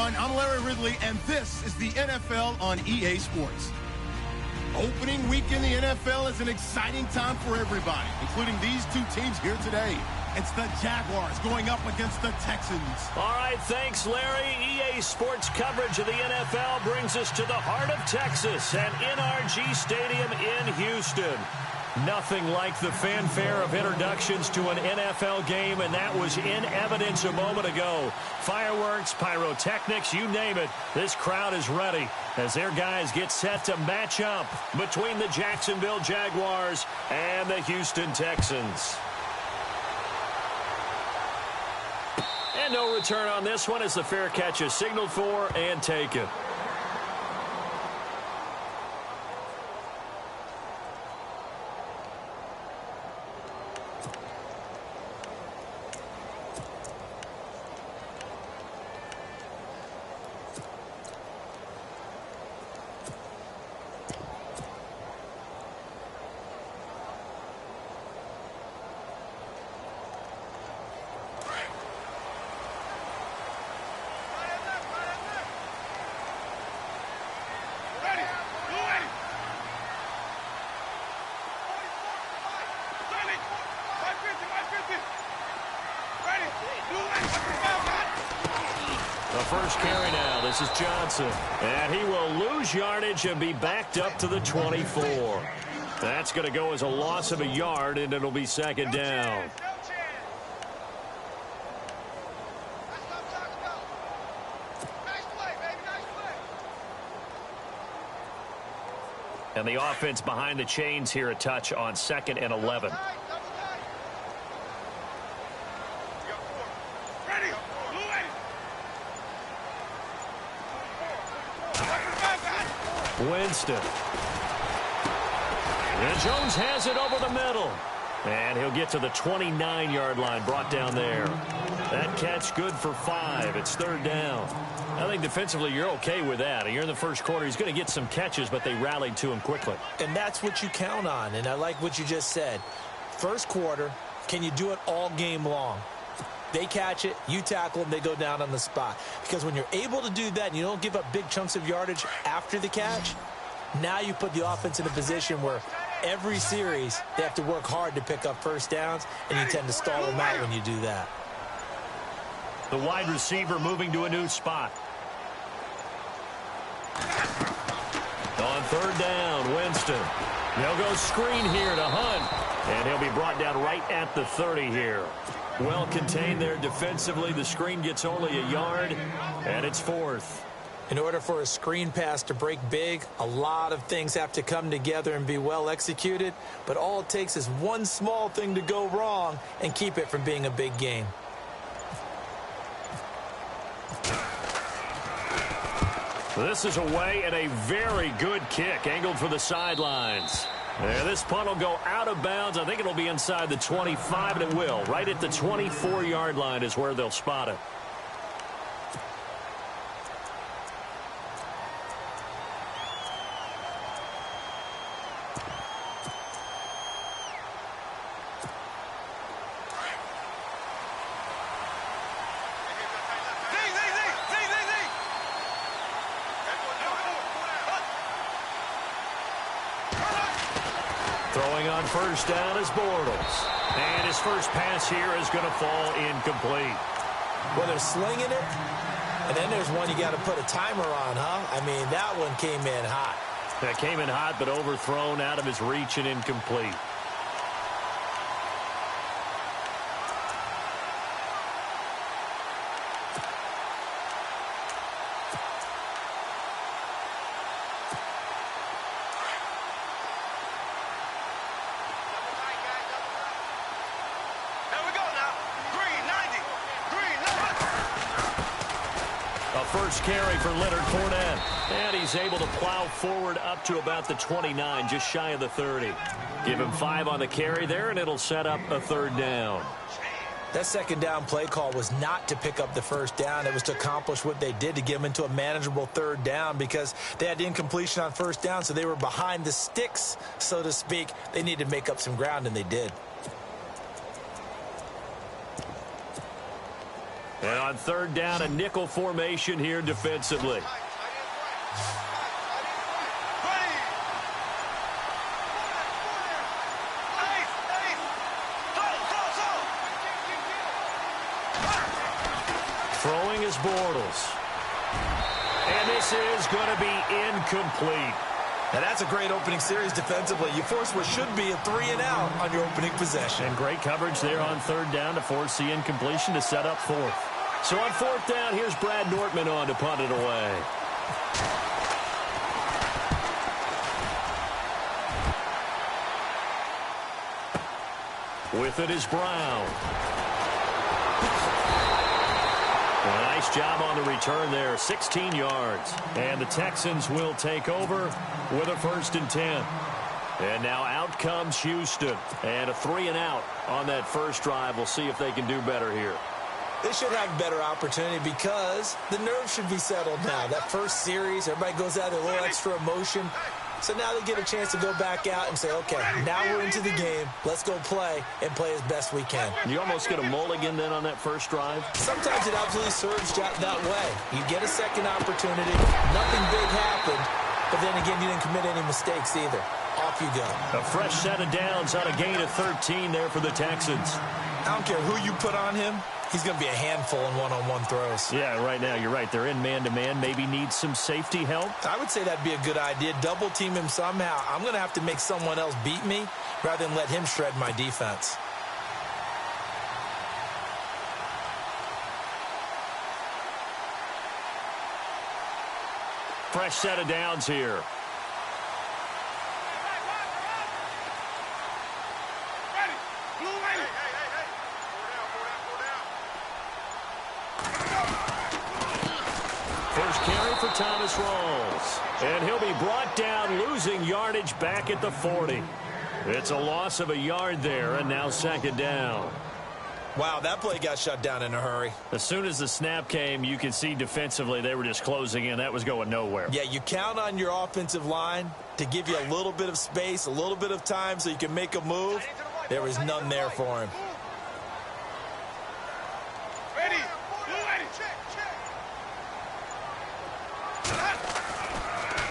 everyone. I'm Larry Ridley, and this is the NFL on EA Sports. Opening week in the NFL is an exciting time for everybody, including these two teams here today. It's the Jaguars going up against the Texans. All right, thanks, Larry. EA Sports coverage of the NFL brings us to the heart of Texas at NRG Stadium in Houston. Nothing like the fanfare of introductions to an NFL game, and that was in evidence a moment ago. Fireworks, pyrotechnics, you name it. This crowd is ready as their guys get set to match up between the Jacksonville Jaguars and the Houston Texans. And no return on this one as the fair catch is signaled for and taken. First carry now. This is Johnson. And he will lose yardage and be backed up to the 24. That's going to go as a loss of a yard, and it'll be second down. And the offense behind the chains here a touch on 2nd and 11. Winston. And Jones has it over the middle. And he'll get to the 29-yard line, brought down there. That catch good for 5. It's third down. I think defensively you're okay with that. You're in the first quarter. He's going to get some catches, but they rallied to him quickly. And that's what you count on. And I like what you just said. First quarter, can you do it all game long? They catch it, you tackle them, they go down on the spot. Because when you're able to do that and you don't give up big chunks of yardage after the catch, now you put the offense in a position where every series they have to work hard to pick up first downs, and you tend to stall them out when you do that. The wide receiver moving to a new spot. On third down, Winston. They'll go screen here to Hunt, and he'll be brought down right at the 30 here. Well contained there defensively. The screen gets only a yard, and it's 4th. In order for a screen pass to break big, a lot of things have to come together and be well executed, but all it takes is one small thing to go wrong and keep it from being a big game. This is away and a very good kick, angled for the sidelines. And this punt will go out of bounds. I think it'll be inside the 25, and it will. Right at the 24-yard line is where they'll spot it. Throwing on first down is Bortles. And his first pass here is going to fall incomplete. Well, they're slinging it, and then there's one you got to put a timer on, huh? I mean, that one came in hot. That came in hot, but overthrown out of his reach and incomplete. First carry for Leonard Fournette. And he's able to plow forward up to about the 29, just shy of the 30. Give him 5 on the carry there, and it'll set up a third down. That second down play call was not to pick up the first down. It was to accomplish what they did, to get them into a manageable third down, because they had incompletion on first down, so they were behind the sticks, so to speak. They needed to make up some ground, and they did. And on third down, a nickel formation here defensively. Throwing is Bortles. And this is going to be incomplete. Now that's a great opening series defensively. You force what should be a 3-and-out on your opening possession. And great coverage there on third down to force the incompletion to set up fourth. So on fourth down, here's Brad Nortman on to punt it away. With it is Brown. Well, nice job on the return there, 16 yards. And the Texans will take over with a 1st and 10. And now out comes Houston. And a 3-and-out on that first drive. We'll see if they can do better here. They should have better opportunity because the nerves should be settled now. That first series, everybody goes out with a little extra emotion. So now they get a chance to go back out and say, okay, now we're into the game. Let's go play and play as best we can. You almost get a mulligan then on that first drive? Sometimes it absolutely serves that way. You get a second opportunity. Nothing big happened. But then again, you didn't commit any mistakes either. Off you go. A fresh set of downs on a gain of 13 there for the Texans. I don't care who you put on him. He's going to be a handful in one-on-one throws. Yeah, right now, you're right. They're in man-to-man. Maybe needs some safety help. I would say that'd be a good idea. Double team him somehow. I'm going to have to make someone else beat me rather than let him shred my defense. Fresh set of downs here. First carry for Thomas Rawls. And he'll be brought down, losing yardage back at the 40. It's a loss of a yard there, and now 2nd down. Wow, that play got shut down in a hurry. As soon as the snap came, you could see defensively they were just closing in. That was going nowhere. Yeah, you count on your offensive line to give you a little bit of space, a little bit of time so you can make a move. There was none there for him.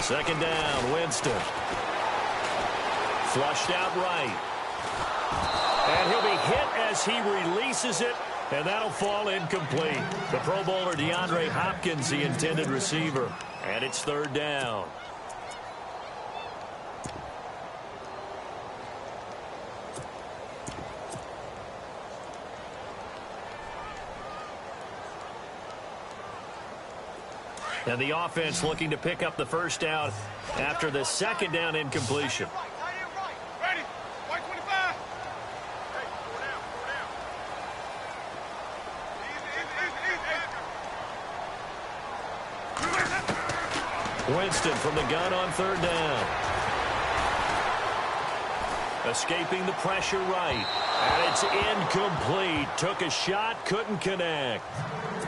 Second down, Winston. Flushed out right. And he'll be hit as he releases it, and that'll fall incomplete. The Pro Bowler DeAndre Hopkins, the intended receiver. And it's 3rd down. And the offense looking to pick up the first down after the 2nd down incompletion. Winston from the gun on 3rd down. Escaping the pressure right. And it's incomplete. Took a shot, couldn't connect.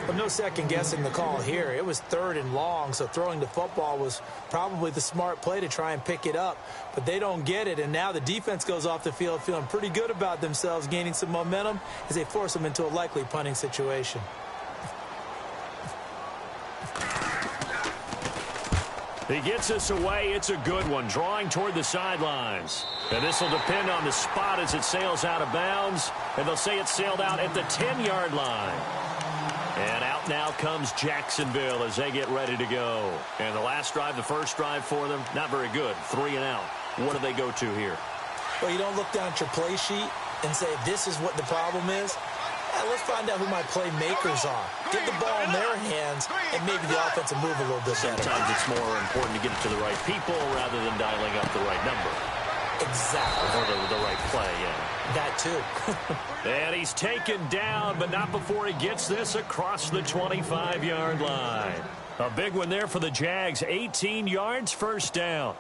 But no second guessing the call here. It was 3rd and long, so throwing the football was probably the smart play to try and pick it up. But they don't get it, and now the defense goes off the field feeling pretty good about themselves, gaining some momentum as they force them into a likely punting situation. He gets us away. It's a good one. Drawing toward the sidelines. And this will depend on the spot as it sails out of bounds. And they'll say it sailed out at the 10-yard line. And out now comes Jacksonville as they get ready to go. And the last drive, the first drive for them, not very good. 3-and-out. What do they go to here? Well, you don't look down at your play sheet and say, this is what the problem is. Yeah, let's find out who my playmakers are. Get the ball in their hands, and maybe the offense will move a little bit better. Sometimes it's more important to get it to the right people rather than dialing up the right number. Exactly. Or the right play, yeah. That too. And he's taken down, but not before he gets this across the 25-yard line. A big one there for the Jags. 18 yards, 1st down.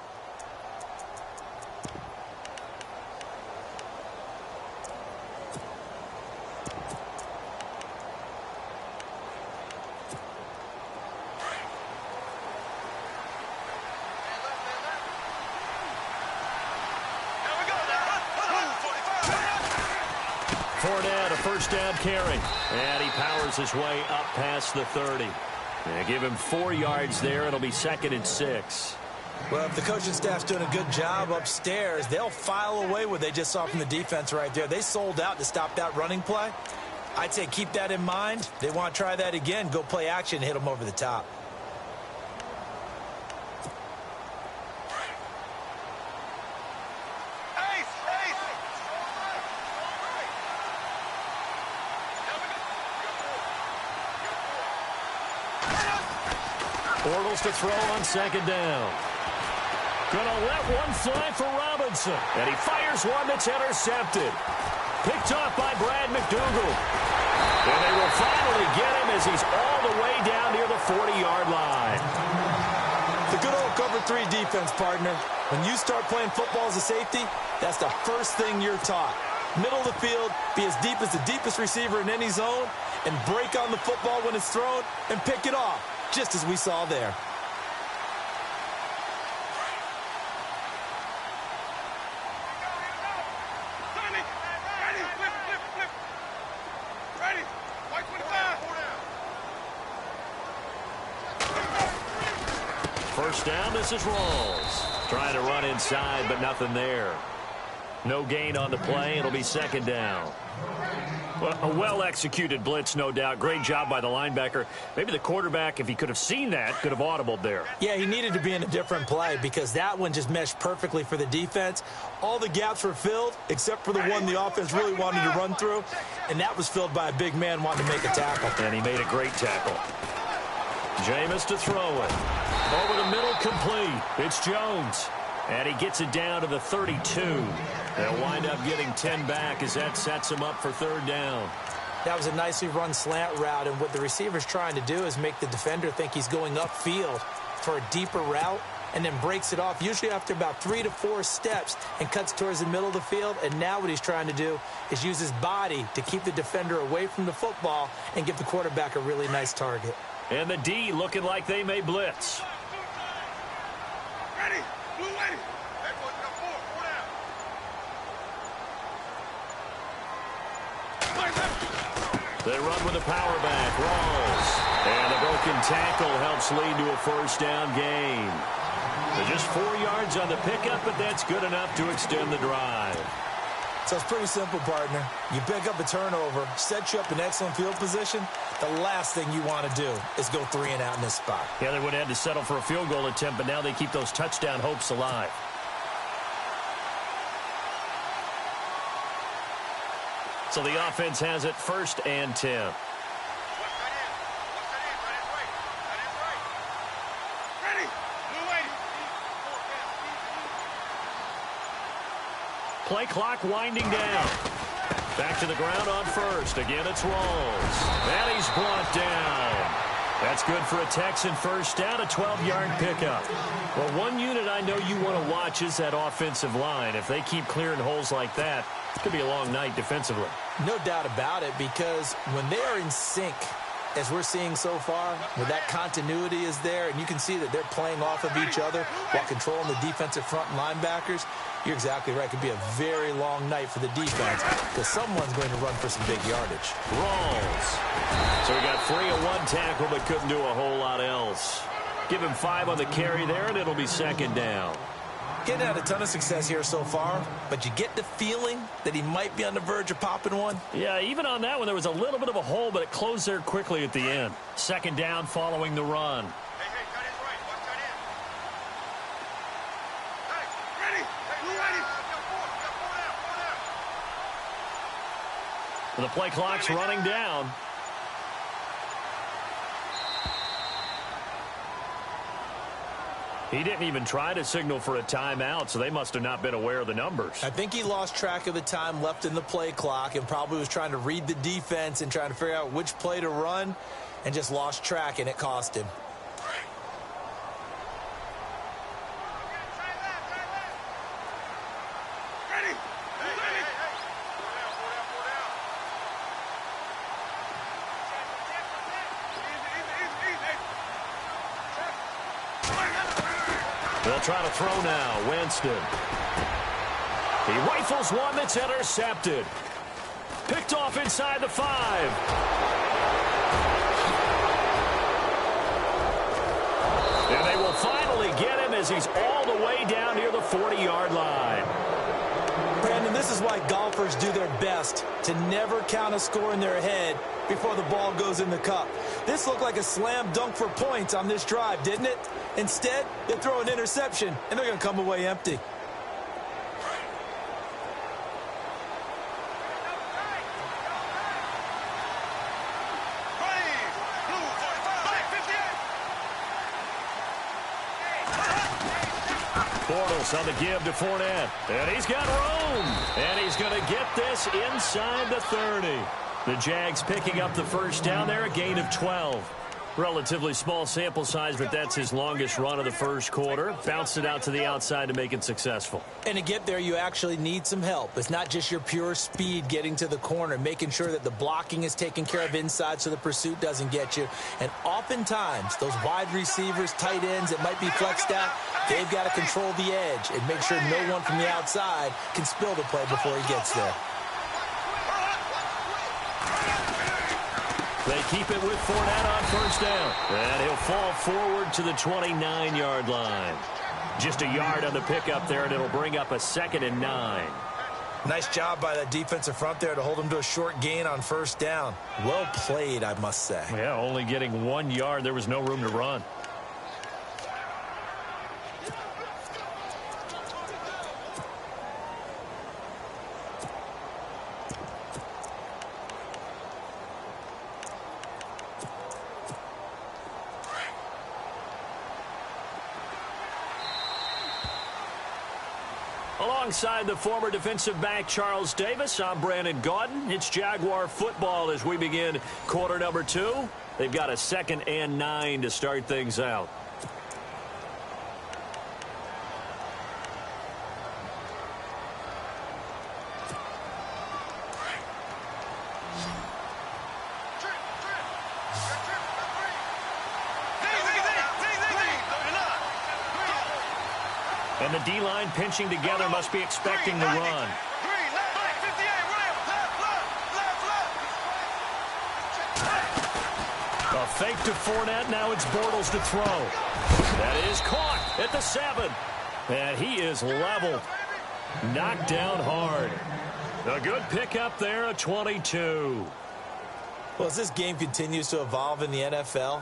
Fournette, a first down carry. And he powers his way up past the 30. And give him 4 yards there. It'll be 2nd and 6. Well, if the coaching staff's doing a good job upstairs, they'll file away what they just saw from the defense right there. They sold out to stop that running play. I'd say keep that in mind. They want to try that again. Go play action and hit them over the top. Bortles to throw on 2nd down. Gonna let one fly for Robinson. And he fires one that's intercepted. Picked off by Brad McDougal. And they will finally get him as he's all the way down near the 40-yard line. The good old cover 3 defense, partner. When you start playing football as a safety, that's the first thing you're taught. Middle of the field, be as deep as the deepest receiver in any zone, and break on the football when it's thrown and pick it off, just as we saw there. First down, this is Rawls. Trying to run inside, but nothing there. No gain on the play. It'll be 2nd down. Well, a well-executed blitz, no doubt. Great job by the linebacker. Maybe the quarterback, if he could have seen that, could have audibled there. Yeah, he needed to be in a different play because that one just meshed perfectly for the defense. All the gaps were filled except for the one the offense really wanted to run through, and that was filled by a big man wanting to make a tackle. And he made a great tackle. Jameis to throw it. Over the middle, complete. It's Jones. And he gets it down to the 32. They'll wind up getting 10 back as that sets him up for 3rd down. That was a nicely run slant route, and what the receiver's trying to do is make the defender think he's going upfield for a deeper route and then breaks it off, usually after about 3 to 4 steps, and cuts towards the middle of the field. And now what he's trying to do is use his body to keep the defender away from the football and give the quarterback a really nice target. And the D looking like they may blitz. Ready. Blue ready. That goes to 4 down. They run with a power back. Rawls. And the broken tackle helps lead to a first down gain. They're just 4 yards on the pickup, but that's good enough to extend the drive. So it's pretty simple, partner. You pick up a turnover, set you up in excellent field position. The last thing you want to do is go 3 and out in this spot. Yeah, they would have had to settle for a field goal attempt, but now they keep those touchdown hopes alive. So the offense has it 1st and 10. Play clock winding down. Back to the ground on 1st. Again, it's Rawls. And he's brought down. That's good for a Texan first down, a 12-yard pickup. Well, one unit I know you want to watch is that offensive line. If they keep clearing holes like that, it could be a long night defensively. No doubt about it, because when they are in sync, as we're seeing so far, where that continuity is there, and you can see that they're playing off of each other while controlling the defensive front linebackers, you're exactly right. It could be a very long night for the defense because someone's going to run for some big yardage. Rawls. So he got free of one tackle but couldn't do a whole lot else. Give him 5 on the carry there, and it'll be 2nd down. Getting had a ton of success here so far, but you get the feeling that he might be on the verge of popping one. Yeah, even on that one, there was a little bit of a hole, but it closed there quickly at the end. 2nd down following the run. Hey, cut in right. Watch that in. Hey, ready. Hey, blue ready. Got 4 down. The play clock's running down. He didn't even try to signal for a timeout, so they must have not been aware of the numbers. I think he lost track of the time left in the play clock and probably was trying to read the defense and trying to figure out which play to run and just lost track, and it cost him. Ready. They'll try to throw now. Winston. He rifles one that's intercepted. Picked off inside the 5. And they will finally get him as he's all the way down near the 40-yard line. Brandon, this is why golfers do their best to never count a score in their head before the ball goes in the cup. This looked like a slam dunk for points on this drive, didn't it? Instead, they throw an interception, and they're going to come away empty. Bortles on the give to Fournette. And he's got room. And he's going to get this inside the 30. The Jags picking up the first down there, a gain of 12. Relatively small sample size, but that's his longest run of the first quarter. Bounced it out to the outside to make it successful. And to get there, you actually need some help. It's not just your pure speed getting to the corner, making sure that the blocking is taken care of inside so the pursuit doesn't get you. And oftentimes, those wide receivers, tight ends that might be flexed out, they've got to control the edge and make sure no one from the outside can spill the play before he gets there. They keep it with Fournette on first down. And he'll fall forward to the 29-yard line. Just a yard on the pickup there, and it'll bring up a 2nd and 9. Nice job by that defensive front there to hold him to a short gain on first down. Well played, I must say. Yeah, only getting 1 yard. There was no room to run. Alongside the former defensive back Charles Davis, I'm Brandon Gaudin. It's Jaguar football as we begin quarter number 2. They've got a 2nd and 9 to start things out. And the D-line pinching together must be expecting the run. A fake to Fournette. Now it's Bortles to throw. That is caught at the 7. And he is leveled. Knocked down hard. A good pickup there, a 22. Well, as this game continues to evolve in the NFL,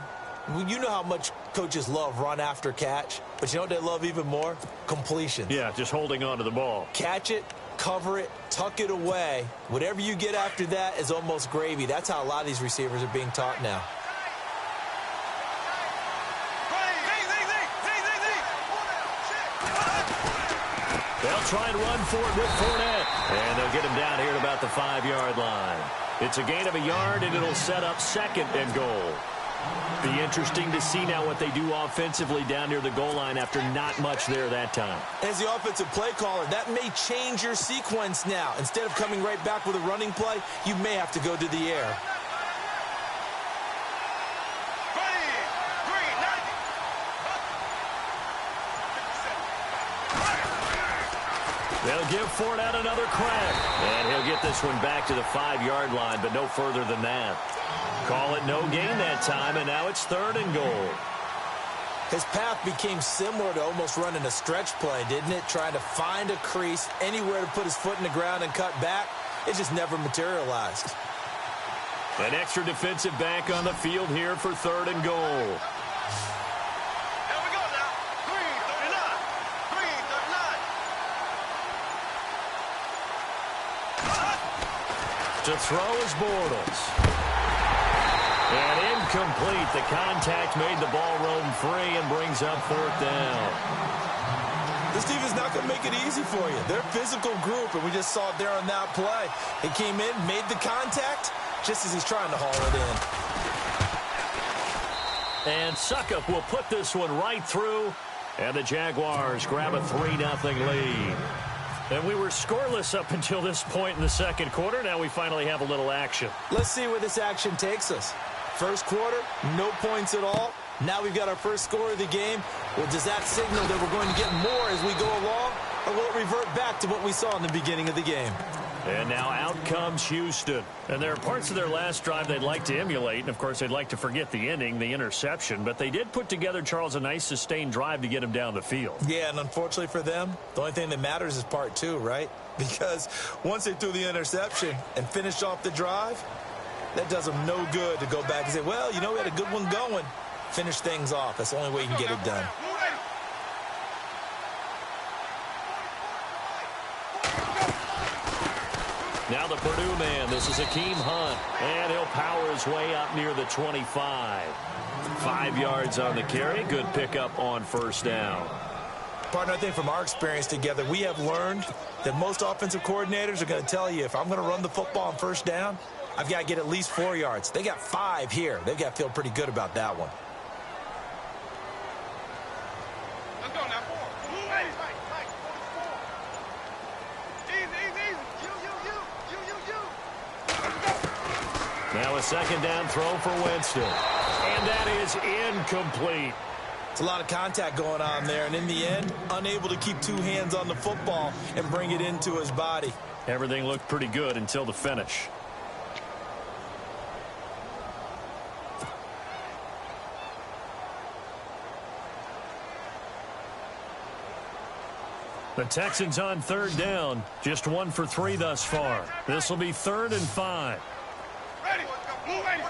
you know how much coaches love run after catch, but you know what they love even more? Completions. Yeah, just holding on to the ball. Catch it, cover it, tuck it away. Whatever you get after that is almost gravy. That's how a lot of these receivers are being taught now. They'll try and run for it with Fournette. And they'll get him down here at about the 5-yard line. It's a gain of a yard, and it'll set up 2nd and goal. Be interesting to see now what they do offensively down near the goal line after not much there that time. As the offensive play caller, that may change your sequence now. Instead of coming right back with a running play, you may have to go to the air. They'll give Fournette another crack. And he'll get this one back to the 5-yard line, but no further than that. Call it no gain that time, and now it's 3rd and goal. His path became similar to almost running a stretch play, didn't it? Trying to find a crease, anywhere to put his foot in the ground and cut back. It just never materialized. An extra defensive back on the field here for 3rd and goal. Here we go now. 339. To throw is Bortles. And incomplete. The contact made the ball roam free and brings up 4th down. This team is not going to make it easy for you. They're a physical group, and we just saw it there on that play. He came in, made the contact, just as he's trying to haul it in. And Suckup will put this one right through, and the Jaguars grab a 3-0 lead. And we were scoreless up until this point in the second quarter. Now we finally have a little action. Let's see where this action takes us. First quarter, no points at all. Now we've got our first score of the game. Well, does that signal that we're going to get more as we go along? Or will it revert back to what we saw in the beginning of the game? And now out comes Houston. And there are parts of their last drive they'd like to emulate. And, of course, they'd like to forget the ending, the interception. But they did put together, Charles, a nice sustained drive to get him down the field. Yeah, and unfortunately for them, the only thing that matters is part two, right? Because once they threw the interception and finished off the drive, that does them no good to go back and say, well, you know, we had a good one going. Finish things off. That's the only way you can get it done. Now the Purdue man. This is Akeem Hunt. And he'll power his way up near the 25. 5 yards on the carry. Good pickup on first down. Partner, I think from our experience together, we have learned that most offensive coordinators are going to tell you, if I'm going to run the football on first down, I've got to get at least 4 yards. They got 5 here. They've got to feel pretty good about that one. Let's go now. 4. Now a second down throw for Winston. And that is incomplete. It's a lot of contact going on there, and in the end, unable to keep 2 hands on the football and bring it into his body. Everything looked pretty good until the finish. The Texans on third down. Just 1 for 3 thus far. This will be 3rd and 5. Ready. Move ready.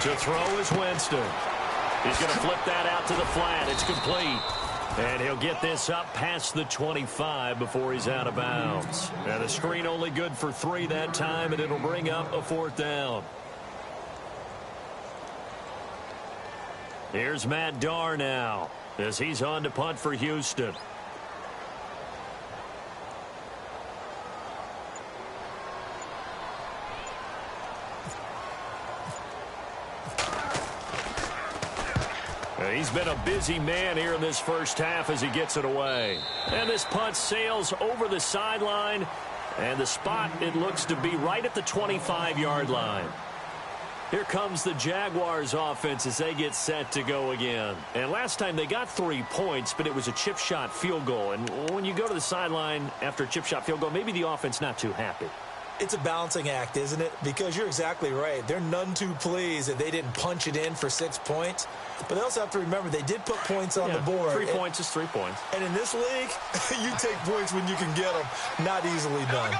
To throw is Winston. He's going to flip that out to the flat. It's complete. And he'll get this up past the 25 before he's out of bounds. And the screen only good for 3 that time, and it'll bring up a 4th down. Here's Matt Darr now as he's on to punt for Houston. He's been a busy man here in this first half as he gets it away. And this punt sails over the sideline. And the spot, it looks to be right at the 25-yard line. Here comes the Jaguars offense as they get set to go again. And last time they got 3 points, but it was a chip shot field goal. And when you go to the sideline after a chip shot field goal, maybe the offense not too happy. It's a balancing act, isn't it? Because you're exactly right. They're none too pleased that they didn't punch it in for 6 points. But they also have to remember they did put points on the board. 3 points is 3 points. And in this league, you take points when you can get them. Not easily done.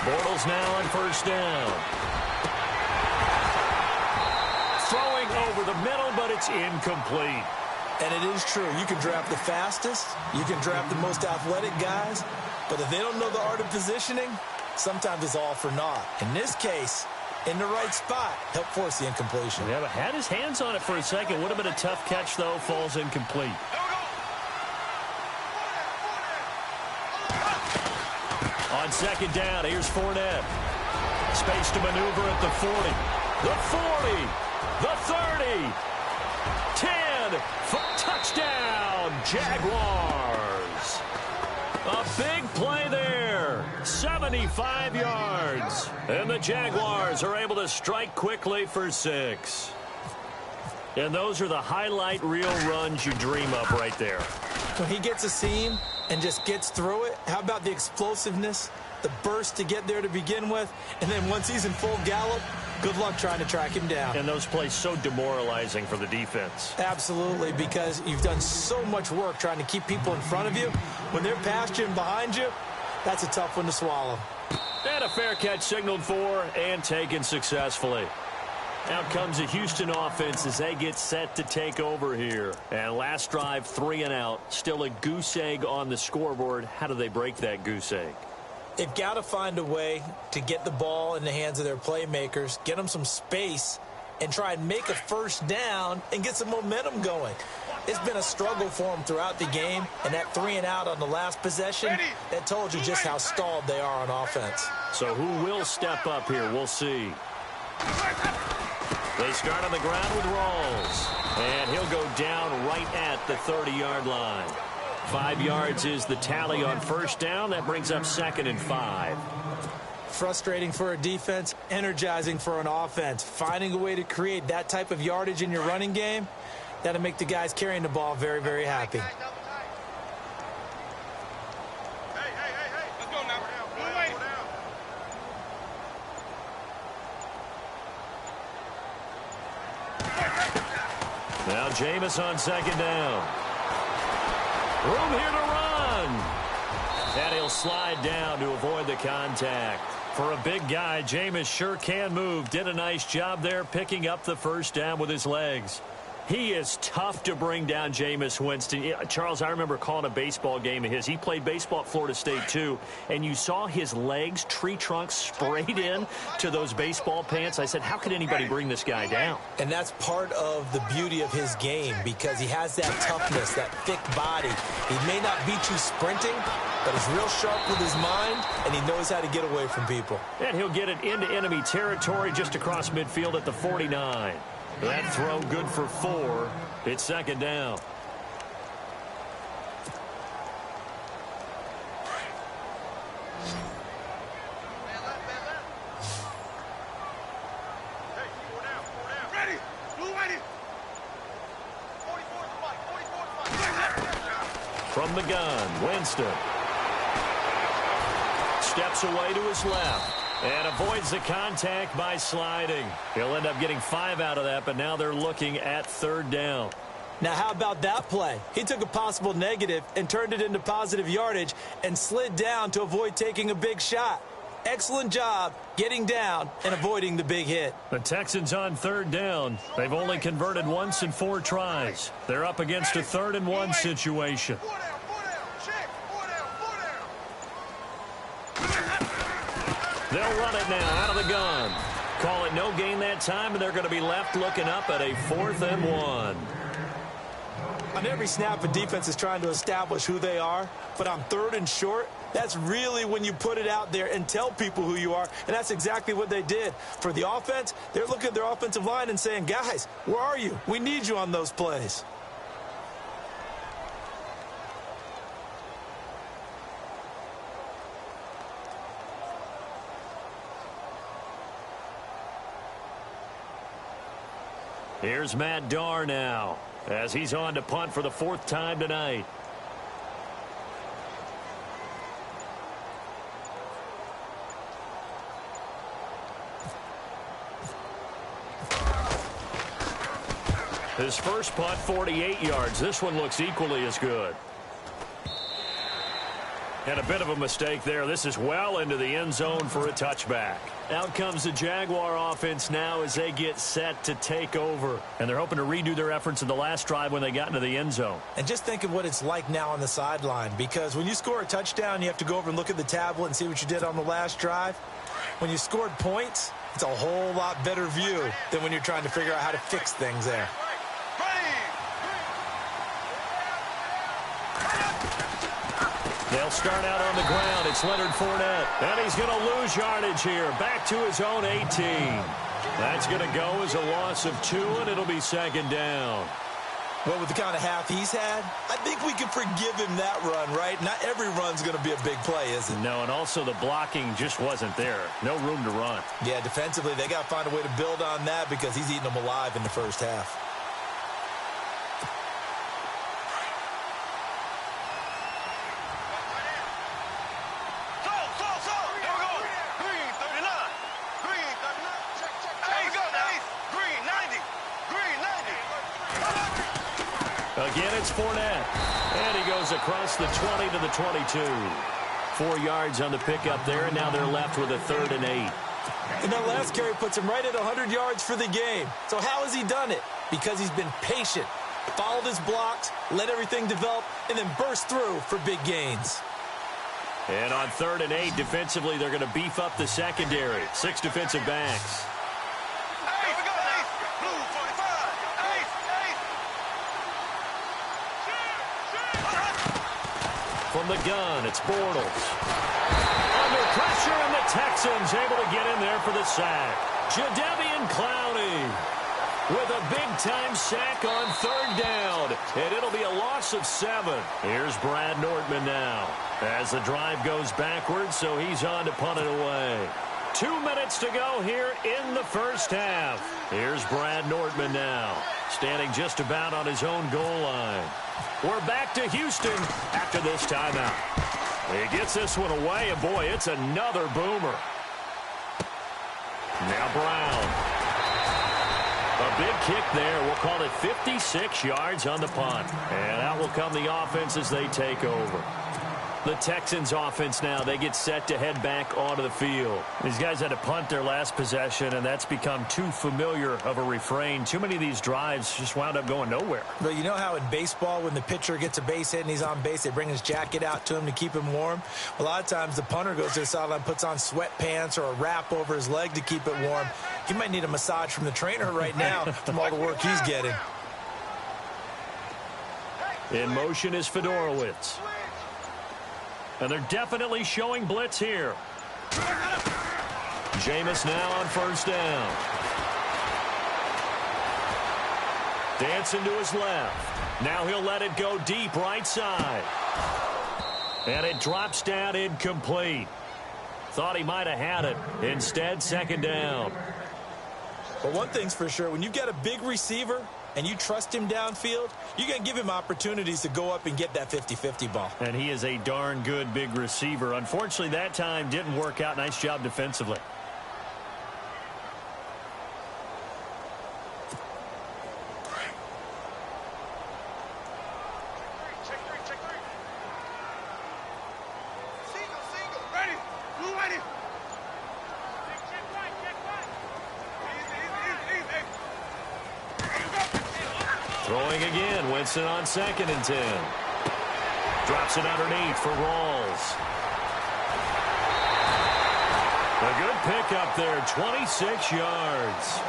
Bortles now on first down. Throwing over the middle, but it's incomplete. And it is true. You can draft the fastest. You can draft the most athletic guys. But if they don't know the art of positioning, sometimes it's all for naught. In this case, in the right spot, helped force the incompletion. Yeah, but had his hands on it for a second. Would have been a tough catch, though. Falls incomplete. On second down, here's Fournette. Space to maneuver at the 40. The 40. The 30. 10. Touchdown, Jaguars. A big play there. 75 yards. And the Jaguars are able to strike quickly for 6. And those are the highlight reel runs you dream of right there. When he gets a seam and just gets through it, how about the explosiveness, the burst to get there to begin with, and then once he's in full gallop, good luck trying to track him down. And those plays so demoralizing for the defense. Absolutely, because you've done so much work trying to keep people in front of you. When they're past you and behind you, that's a tough one to swallow. And a fair catch signaled for and taken successfully. Out comes the Houston offense as they get set to take over here. And last drive, 3 and out. Still a goose egg on the scoreboard. How do they break that goose egg? They've got to find a way to get the ball in the hands of their playmakers, get them some space, and try and make a first down and get some momentum going. It's been a struggle for them throughout the game, and that 3 and out on the last possession, that told you just how stalled they are on offense. So who will step up here? We'll see. They start on the ground with Rawls, and he'll go down right at the 30-yard line. 5 yards is the tally on first down. That brings up 2nd and 5. Frustrating for a defense, energizing for an offense. Finding a way to create that type of yardage in your running game, that'll make the guys carrying the ball very, very happy. Let's go now. Blue lady. Now Jameis on 2nd down. Room here to run. And he'll slide down to avoid the contact. For a big guy, Jameis sure can move. Did a nice job there picking up the first down with his legs. He is tough to bring down, Jameis Winston. Yeah, Charles, I remember calling a baseball game of his. He played baseball at Florida State, too. And you saw his legs, tree trunks sprayed in to those baseball pants. I said, how could anybody bring this guy down? And that's part of the beauty of his game because he has that toughness, that thick body. He may not beat you sprinting, but he's real sharp with his mind, and he knows how to get away from people. And he'll get it into enemy territory just across midfield at the 49. That throw good for 4. It's 2nd down. Ready. Blue lady. 44. From the gun, Winston. Steps away to his left. And avoids the contact by sliding. He'll end up getting 5 out of that, but now they're looking at 3rd down. Now, how about that play? He took a possible negative and turned it into positive yardage and slid down to avoid taking a big shot. Excellent job getting down and avoiding the big hit. The Texans on 3rd down. They've only converted once in 4 tries. They're up against a 3rd and 1 situation. They'll run it now out of the gun. Call it no gain that time, and they're going to be left looking up at a 4th and 1. On every snap, a defense is trying to establish who they are, but on 3rd and short, that's really when you put it out there and tell people who you are, and that's exactly what they did. For the offense, they're looking at their offensive line and saying, guys, where are you? We need you on those plays. Here's Matt Darr now as he's on to punt for the 4th time tonight. His first punt, 48 yards. This one looks equally as good. And a bit of a mistake there. This is well into the end zone for a touchback. Out comes the Jaguar offense now as they get set to take over. And they're hoping to redo their efforts in the last drive when they got into the end zone. And just think of what it's like now on the sideline, because when you score a touchdown, you have to go over and look at the tablet and see what you did on the last drive. When you scored points, it's a whole lot better view than when you're trying to figure out how to fix things there. They'll start out on the ground. It's Leonard Fournette. And he's going to lose yardage here. Back to his own 18. That's going to go as a loss of 2, and it'll be 2nd down. Well, with the kind of half he's had, I think we can forgive him that run, right? Not every run's going to be a big play, is it? No, and also the blocking just wasn't there. No room to run. Yeah, defensively, they got to find a way to build on that because he's eating them alive in the first half. Again, it's Fournette. And he goes across the 20 to the 22. 4 yards on the pickup there, and now they're left with a 3rd and 8. And that last carry puts him right at 100 yards for the game. So how has he done it? Because he's been patient, followed his blocks, let everything develop, and then burst through for big gains. And on 3rd and 8, defensively, they're going to beef up the secondary. 6 defensive backs. From the gun, it's Bortles. Under pressure, and the Texans able to get in there for the sack. Jadeveon Clowney with a big-time sack on 3rd down. And it'll be a loss of 7. Here's Brad Nordman now as the drive goes backwards, so he's on to punt it away. 2 minutes to go here in the first half. Here's Brad Nordman now, standing just about on his own goal line. We're back to Houston after this timeout. He gets this one away, and boy, it's another boomer. Now Brown. A big kick there. We'll call it 56 yards on the punt. And out will come the offense as they take over. The Texans offense now, they get set to head back onto the field. These guys had to punt their last possession, and that's become too familiar of a refrain. Too many of these drives just wound up going nowhere. But you know how in baseball, when the pitcher gets a base hit and he's on base, they bring his jacket out to him to keep him warm? A lot of times the punter goes to the sideline, puts on sweatpants or a wrap over his leg to keep it warm. He might need a massage from the trainer right now from all the work he's getting. In motion is Fedorowicz. And they're definitely showing blitz here. Jameis now on first down. Dancing to his left. Now he'll let it go deep right side. And it drops down incomplete. Thought he might have had it. Instead, second down. But one thing's for sure, when you've got a big receiver and you trust him downfield, you're going to give him opportunities to go up and get that 50-50 ball. And he is a darn good big receiver. Unfortunately, that time didn't work out. Nice job defensively. Throwing again, Winston on 2nd and 10. Drops it underneath for Rawls. A good pickup there, 26 yards.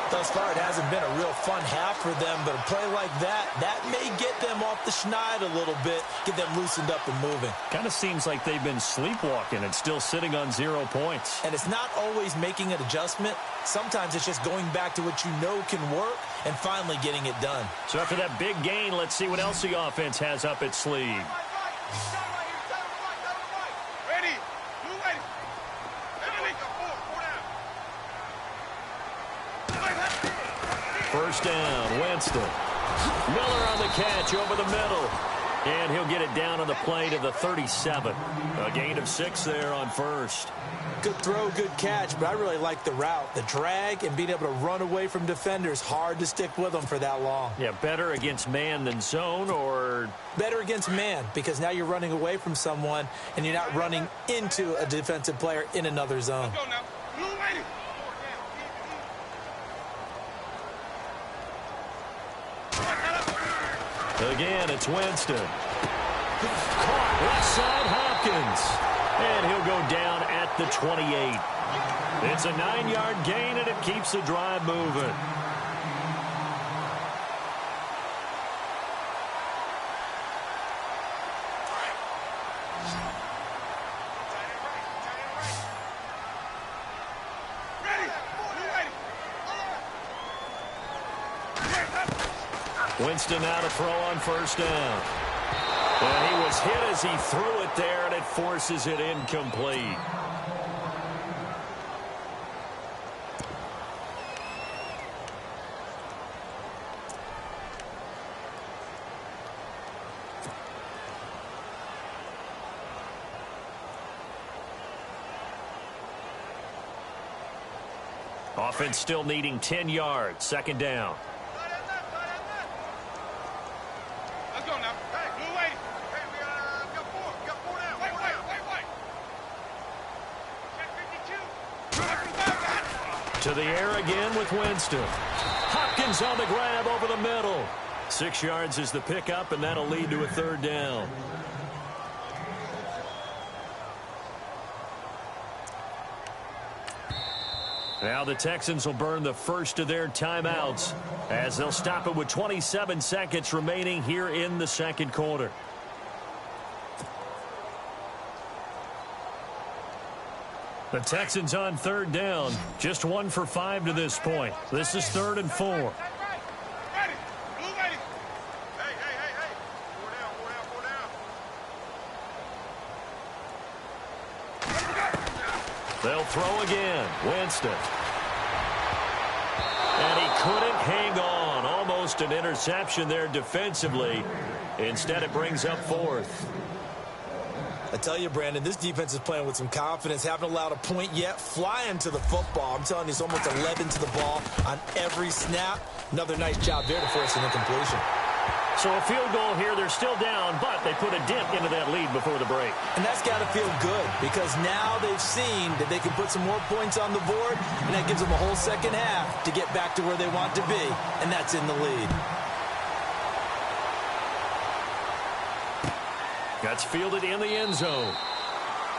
Thus far, it hasn't been a real fun half for them, but a play like that may get them off the schneid a little bit, get them loosened up and moving. Kind of seems like they've been sleepwalking and still sitting on 0 points. And it's not always making an adjustment. Sometimes it's just going back to what you know can work and finally getting it done. So after that big gain, let's see what else the offense has up its sleeve. First down, Winston. Miller on the catch over the middle. And he'll get it down on the play to the 37. A gain of 6 there on first. Good throw, good catch, but I really like the route. The drag and being able to run away from defenders, hard to stick with them for that long. Yeah, better against man than zone, or? Better against man, because now you're running away from someone and you're not running into a defensive player in another zone. Let's go now. Blue lady. Again, it's Winston. Caught left side, Hopkins. And he'll go down at the 28. It's a 9-yard gain, and it keeps the drive moving. Winston now to throw on first down. And he was hit as he threw it there, and it forces it incomplete. Offense still needing 10 yards. Second down. Let's go now. Hey, blue lady. Hey, we got 4. We got 4 down. Wait. Check 52. To the air again with Winston. Hopkins on the grab over the middle. 6 yards is the pickup, and that'll lead to a third down. Now the Texans will burn the first of their timeouts as they'll stop it with 27 seconds remaining here in the second quarter. The Texans on third down, just 1 for 5 to this point. This is 3rd and 4. Ready. Blue lady. Hey. They'll throw again. Winston. And he couldn't hang on. Almost an interception there defensively. Instead, it brings up fourth. I tell you, Brandon, this defense is playing with some confidence. Haven't allowed a point yet. Flying to the football. I'm telling you, it's almost 11 to the ball on every snap. Another nice job there to force an incompletion. So a field goal here. They're still down, but they put a dent into that lead before the break. And that's got to feel good because now they've seen that they can put some more points on the board, and that gives them a whole second half to get back to where they want to be, and that's in the lead. That's fielded in the end zone.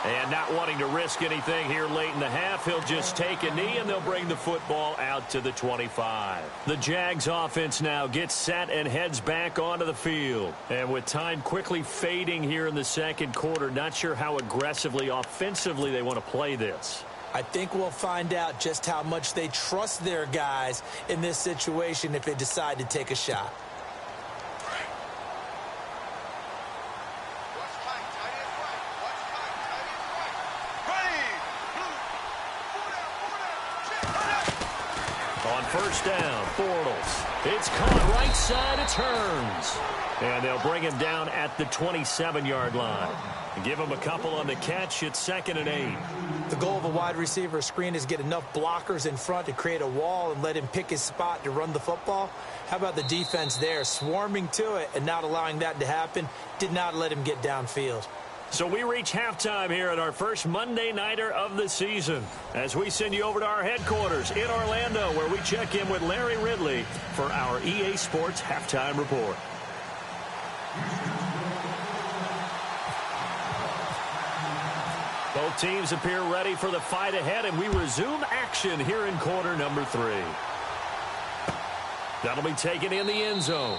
And not wanting to risk anything here late in the half, he'll just take a knee, and they'll bring the football out to the 25. The Jags offense now gets set and heads back onto the field. And with time quickly fading here in the second quarter, not sure how aggressively, offensively they want to play this. I think we'll find out just how much they trust their guys in this situation if they decide to take a shot. On first down, Bortles. It's caught right side, it turns. And they'll bring him down at the 27-yard line. Give him a couple on the catch. It's 2nd and 8. The goal of a wide receiver screen is get enough blockers in front to create a wall and let him pick his spot to run the football. How about the defense there, swarming to it and not allowing that to happen? Did not let him get downfield. So we reach halftime here at our first Monday Nighter of the season as we send you over to our headquarters in Orlando, where we check in with Larry Ridley for our EA Sports Halftime Report. Both teams appear ready for the fight ahead, and we resume action here in quarter number 3. That'll be taken in the end zone.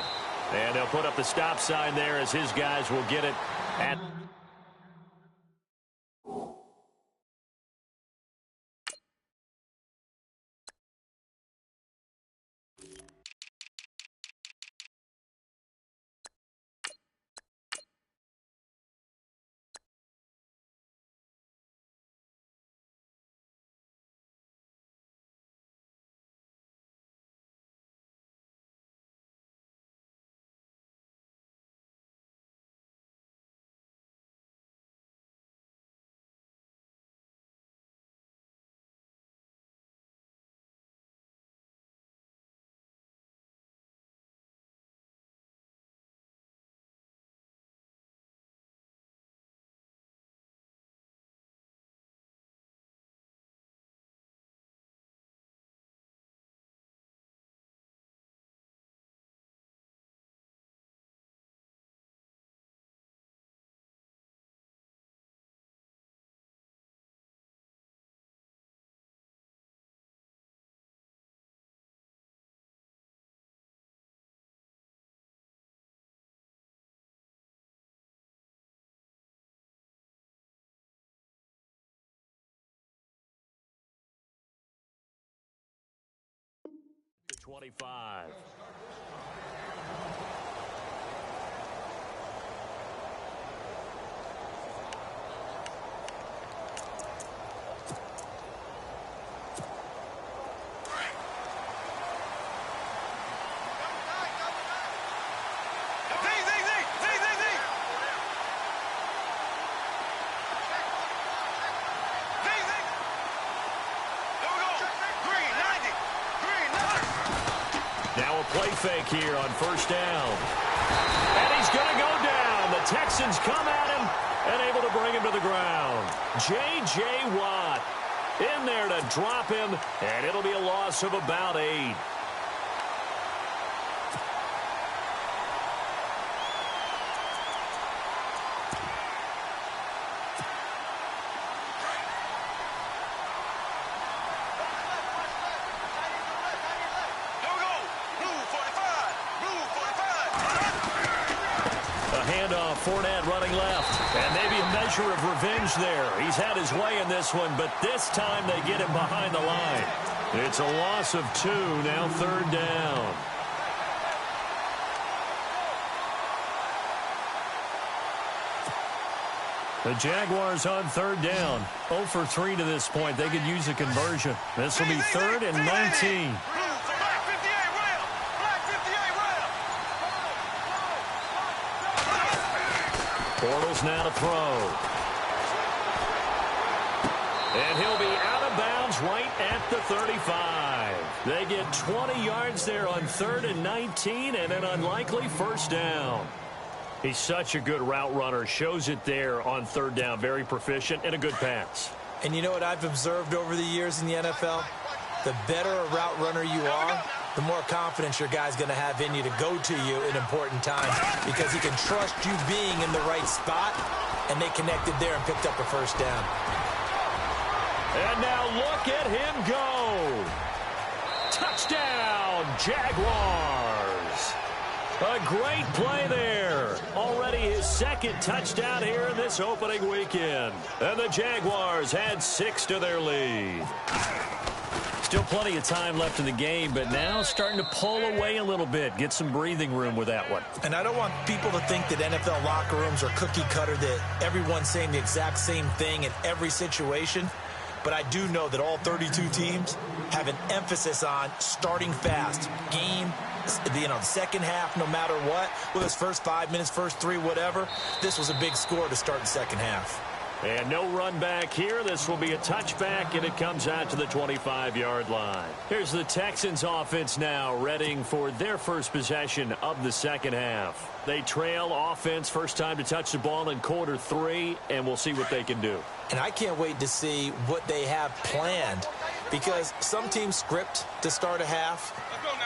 And they'll put up the stop sign there as his guys will get it at... to 25. Now a play fake here on first down. And he's going to go down. The Texans come at him and able to bring him to the ground. J.J. Watt in there to drop him, and it'll be a loss of about 8. Fournette running left, and maybe a measure of revenge there. He's had his way in this one, but this time they get him behind the line. It's a loss of 2, now 3rd down. The Jaguars on third down. 0 for 3 to this point. They could use a conversion. This will be 3rd and 19. Bortles now to throw. And he'll be out of bounds right at the 35. They get 20 yards there on 3rd and 19 and an unlikely first down. He's such a good route runner. Shows it there on 3rd down. Very proficient and a good pass. And you know what I've observed over the years in the NFL? The better a route runner you are, the more confidence your guy's going to have in you to go to you in important times because he can trust you being in the right spot, and they connected there and picked up a first down. And now look at him go. Touchdown, Jaguars. A great play there. Already his 2nd touchdown here in this opening weekend. And the Jaguars add 6 to their lead. Still plenty of time left in the game, but now starting to pull away a little bit. Get some breathing room with that one. And I don't want people to think that NFL locker rooms are cookie cutter, that everyone's saying the exact same thing in every situation. But I do know that all 32 teams have an emphasis on starting fast. Game, the second half, no matter what, whether it's first 5 minutes, first 3, whatever, this was a big score to start the second half. And no run back here. This will be a touchback, and it comes out to the 25-yard line. Here's the Texans offense now, readying for their first possession of the second half. They trail offense, first time to touch the ball in quarter 3, and we'll see what they can do. And I can't wait to see what they have planned, because some teams script to start a half.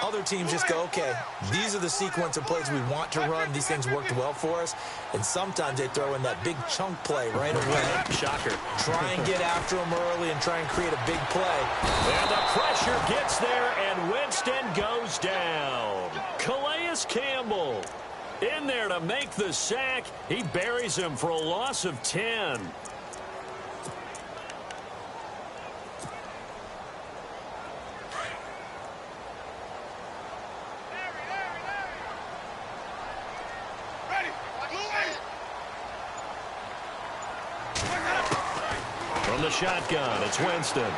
Other teams just go, okay, these are the sequence of plays we want to run. These things worked well for us. And sometimes they throw in that big chunk play right away. Shocker. Try and get after them early and try and create a big play. And the pressure gets there, and Winston goes down. Calais Campbell in there to make the sack. He buries him for a loss of 10. From the shotgun, it's Winston.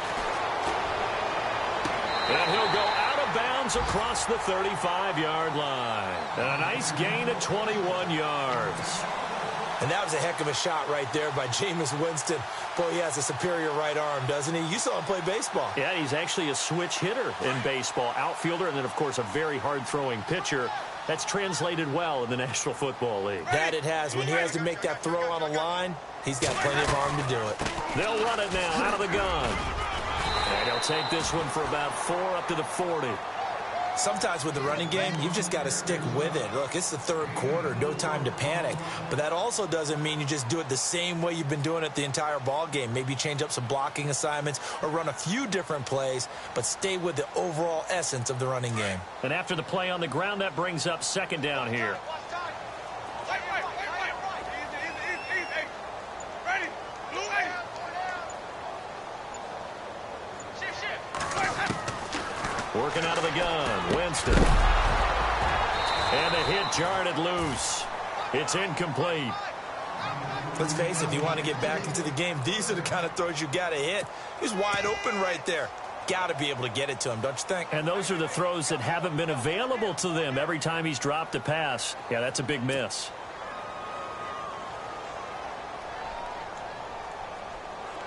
And he'll go out of bounds across the 35-yard line. And a nice gain of 21 yards. And that was a heck of a shot right there by Jameis Winston. Boy, he has a superior right arm, doesn't he? You saw him play baseball. Yeah, he's actually a switch hitter in baseball. Outfielder, and then, of course, a very hard-throwing pitcher. That's translated well in the National Football League. That it has. When he has to make that throw on a line, he's got plenty of arm to do it. They'll run it now out of the gun. And he'll take this one for about 4 up to the 40. Sometimes with the running game, you've just got to stick with it. Look, it's the third quarter, no time to panic. But that also doesn't mean you just do it the same way you've been doing it the entire ball game. Maybe change up some blocking assignments or run a few different plays, but stay with the overall essence of the running game. And after the play on the ground, that brings up 2nd down here. Working out of the gun, Winston. And the hit jarred it loose. It's incomplete. Let's face it, if you want to get back into the game, these are the kind of throws you got to hit. He's wide open right there. Got to be able to get it to him, don't you think? And those are the throws that haven't been available to them every time he's dropped a pass. Yeah, that's a big miss.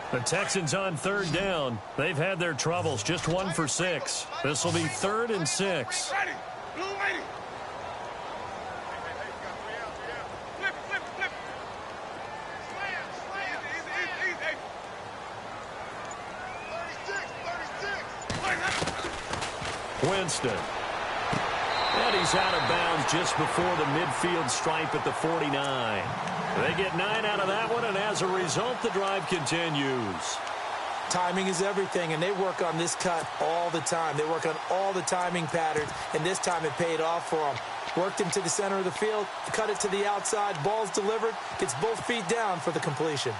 The Texans on 3rd down. They've had their troubles. Just 1 for 6. This will be 3rd and 6. Ready. Blue lady. Flip, flip, flip. Slam. Easy. 36. Winston. And he's out of bounds just before the midfield stripe at the 49. They get 9 out of that one, and as a result, the drive continues. Timing is everything, and they work on this cut all the time. They work on all the timing patterns, and this time it paid off for them. Worked him to the center of the field, cut it to the outside, ball's delivered, gets both feet down for the completion.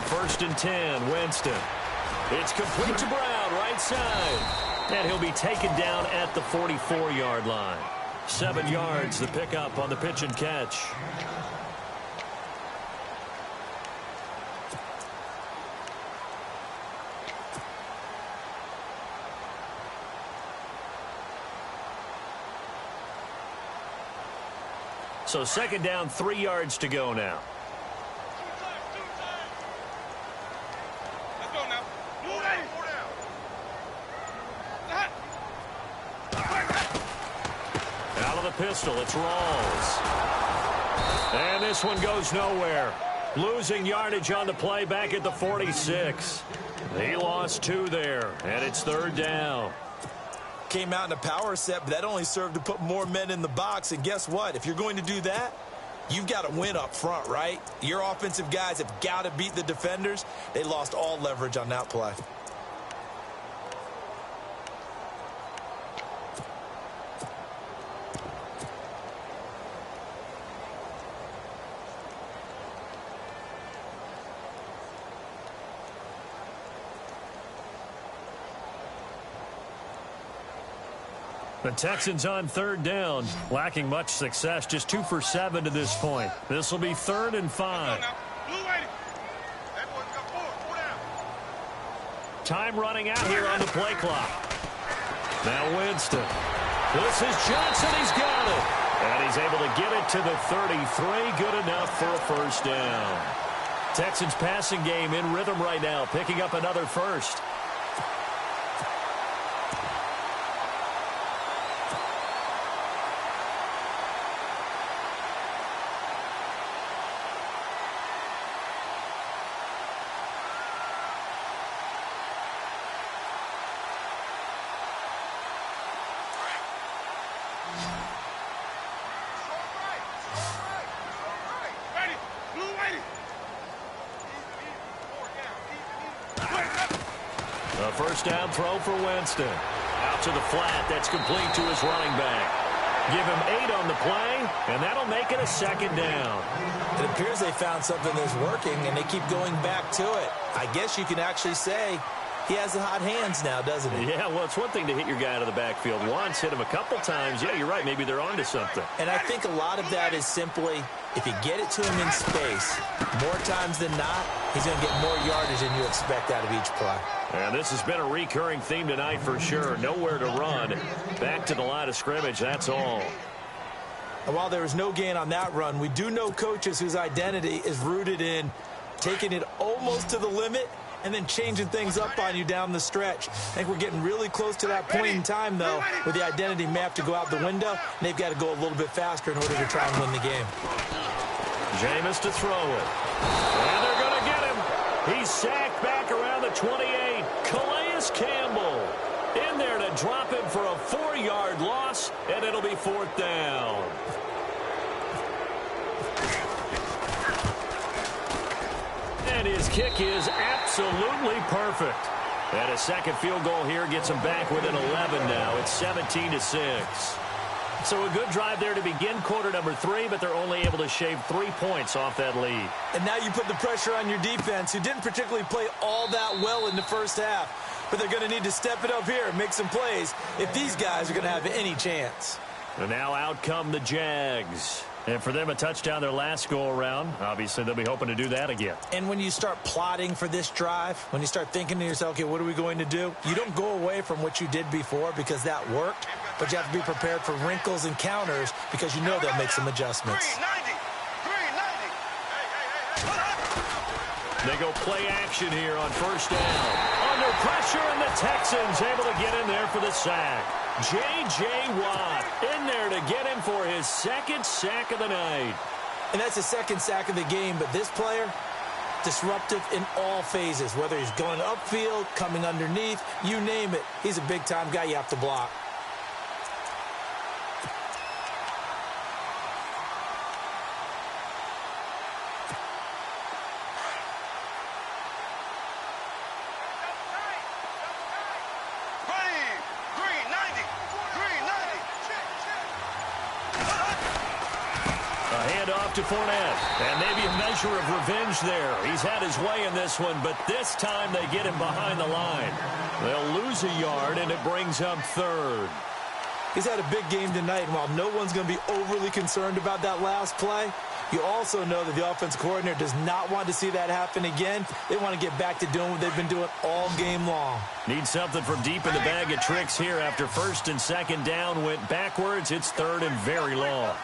on 1st and 10. Winston. It's complete to Brown, right side. And he'll be taken down at the 44-yard line. 7 yards, the pickup on the pitch and catch. So 2nd down, 3 yards to go now. Let's go now. Move down. Out of the pistol, it's Rawls. And this one goes nowhere. Losing yardage on the play back at the 46. He lost 2 there, and it's 3rd down. Came out in a power set, but that only served to put more men in the box. And guess what? If you're going to do that, you've got to win up front, right? Your offensive guys have got to beat the defenders. They lost all leverage on that play. The Texans on 3rd down, lacking much success, just 2 for 7 to this point. This will be 3rd and 5. Time running out here on the play clock. Now Winston. This is Johnson. He's got it. And he's able to get it to the 33. Good enough for a 1st down. Texans passing game in rhythm right now, picking up another 1st. A 1st down throw for Winston. Out to the flat. That's complete to his running back. Give him 8 on the play, and that'll make it a 2nd down. It appears they found something that's working, and they keep going back to it. I guess you can actually say he has the hot hands now, doesn't he? Yeah, well, it's one thing to hit your guy out of the backfield once, hit him a couple times. Yeah, you're right. Maybe they're onto something. And I think a lot of that is simply if you get it to him in space, more times than not, he's going to get more yardage than you expect out of each play. And this has been a recurring theme tonight for sure. Nowhere to run. Back to the line of scrimmage, that's all. And while there was no gain on that run, we do know coaches whose identity is rooted in taking it almost to the limit and then changing things up on you down the stretch. I think we're getting really close to that point in time, though, where the identity may have to go out the window, and they've got to go a little bit faster in order to try and win the game. Jameis to throw it. And they're going to get him. He's sacked back around the 28. Calais Campbell in there to drop him for a 4-yard loss, and it'll be 4th down. And his kick is absolutely perfect. And a second field goal here gets him back within 11 now. It's 17-6. So a good drive there to begin quarter number 3, but they're only able to shave 3 points off that lead. And now you put the pressure on your defense, who didn't particularly play all that well in the first half. But they're going to need to step it up here and make some plays if these guys are going to have any chance. And now out come the Jags. And for them, a touchdown their last go-around. Obviously, they'll be hoping to do that again. And when you start plotting for this drive, when you start thinking to yourself, okay, what are we going to do? You don't go away from what you did before because that worked, but you have to be prepared for wrinkles and counters because you know they'll make some adjustments. They go play action here on 1st down. Under pressure, and the Texans able to get in there for the sack. J.J. Watt in there to get him for his 2nd sack of the night. And that's the 2nd sack of the game, but this player, disruptive in all phases, whether he's going upfield, coming underneath, you name it. He's a big-time guy you have to block. Handoff to Fournette. And maybe a measure of revenge there. He's had his way in this one, but this time they get him behind the line. They'll lose a yard, and it brings up third. He's had a big game tonight, and while no one's going to be overly concerned about that last play, you also know that the offensive coordinator does not want to see that happen again. They want to get back to doing what they've been doing all game long. Need something from deep in the bag of tricks here after first and second down went backwards. It's third and very long.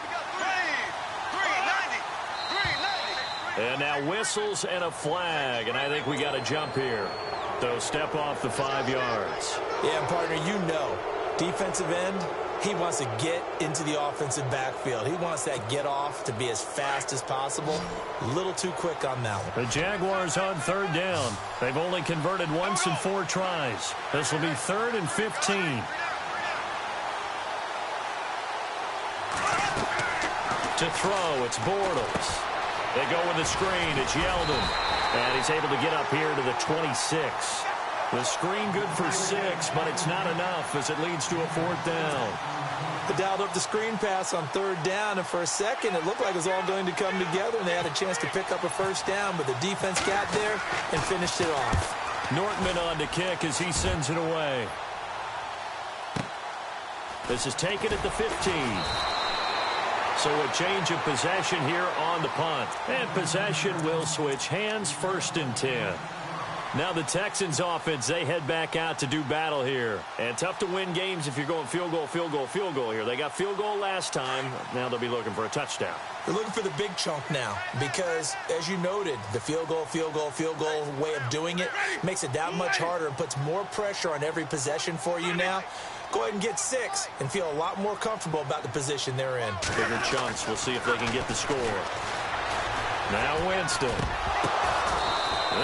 And now whistles and a flag, and I think we got a jump here. So step off the 5 yards. Yeah, partner, you know, defensive end, he wants to get into the offensive backfield. He wants that get off to be as fast as possible. A little too quick on that one. The Jaguars on third down. They've only converted once in 4 tries. This will be third and 15. To throw, it's Bortles. They go with the screen. It's Yeldon. And he's able to get up here to the 26. The screen good for 6, but it's not enough as it leads to a 4th down. They dialed up the screen pass on third down, and for a second it looked like it was all going to come together, and they had a chance to pick up a first down, but the defense got there and finished it off. Nortman on to kick as he sends it away. This is taken at the 15. So a change of possession here on the punt. And possession will switch hands, 1st and 10. Now the Texans offense, they head back out to do battle here. And tough to win games if you're going field goal, field goal, field goal here. They got field goal last time. Now they'll be looking for a touchdown. They're looking for the big chunk now because, as you noted, the field goal way of doing it makes it that much harder and puts more pressure on every possession for you now. Go ahead and get 6 and feel a lot more comfortable about the position they're in. Bigger chunks. We'll see if they can get the score. Now Winston.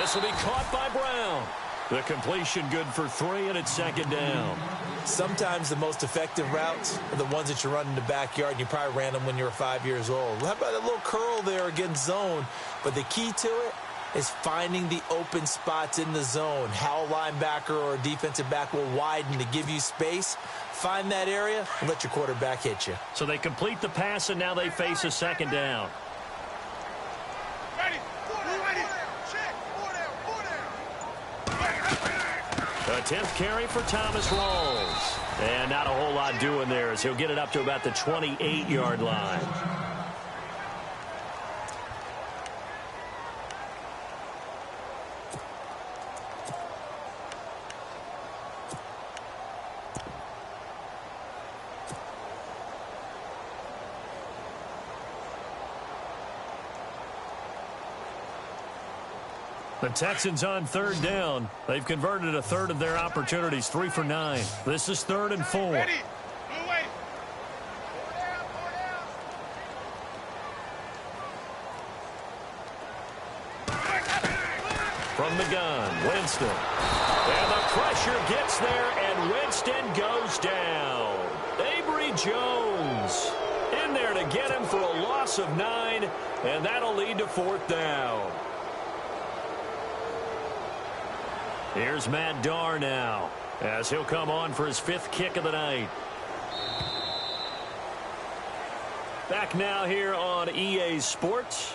This will be caught by Brown. The completion good for 3, and it's 2nd down. Sometimes the most effective routes are the ones that you run in the backyard, and you probably ran them when you were 5 years old. How about a little curl there against zone? But the key to it is finding the open spots in the zone. How a linebacker or a defensive back will widen to give you space. Find that area and let your quarterback hit you. So they complete the pass, and now they face a 2nd down. A 10th carry for Thomas Rawls. And not a whole lot doing there as he'll get it up to about the 28-yard line. The Texans on third down. They've converted a third of their opportunities, 3 for 9. This is 3rd and 4. Ready. From the gun, Winston. And the pressure gets there, and Winston goes down. Avery Jones in there to get him for a loss of 9, and that'll lead to 4th down. Here's Matt Darr now as he'll come on for his 5th kick of the night. Back now here on EA Sports.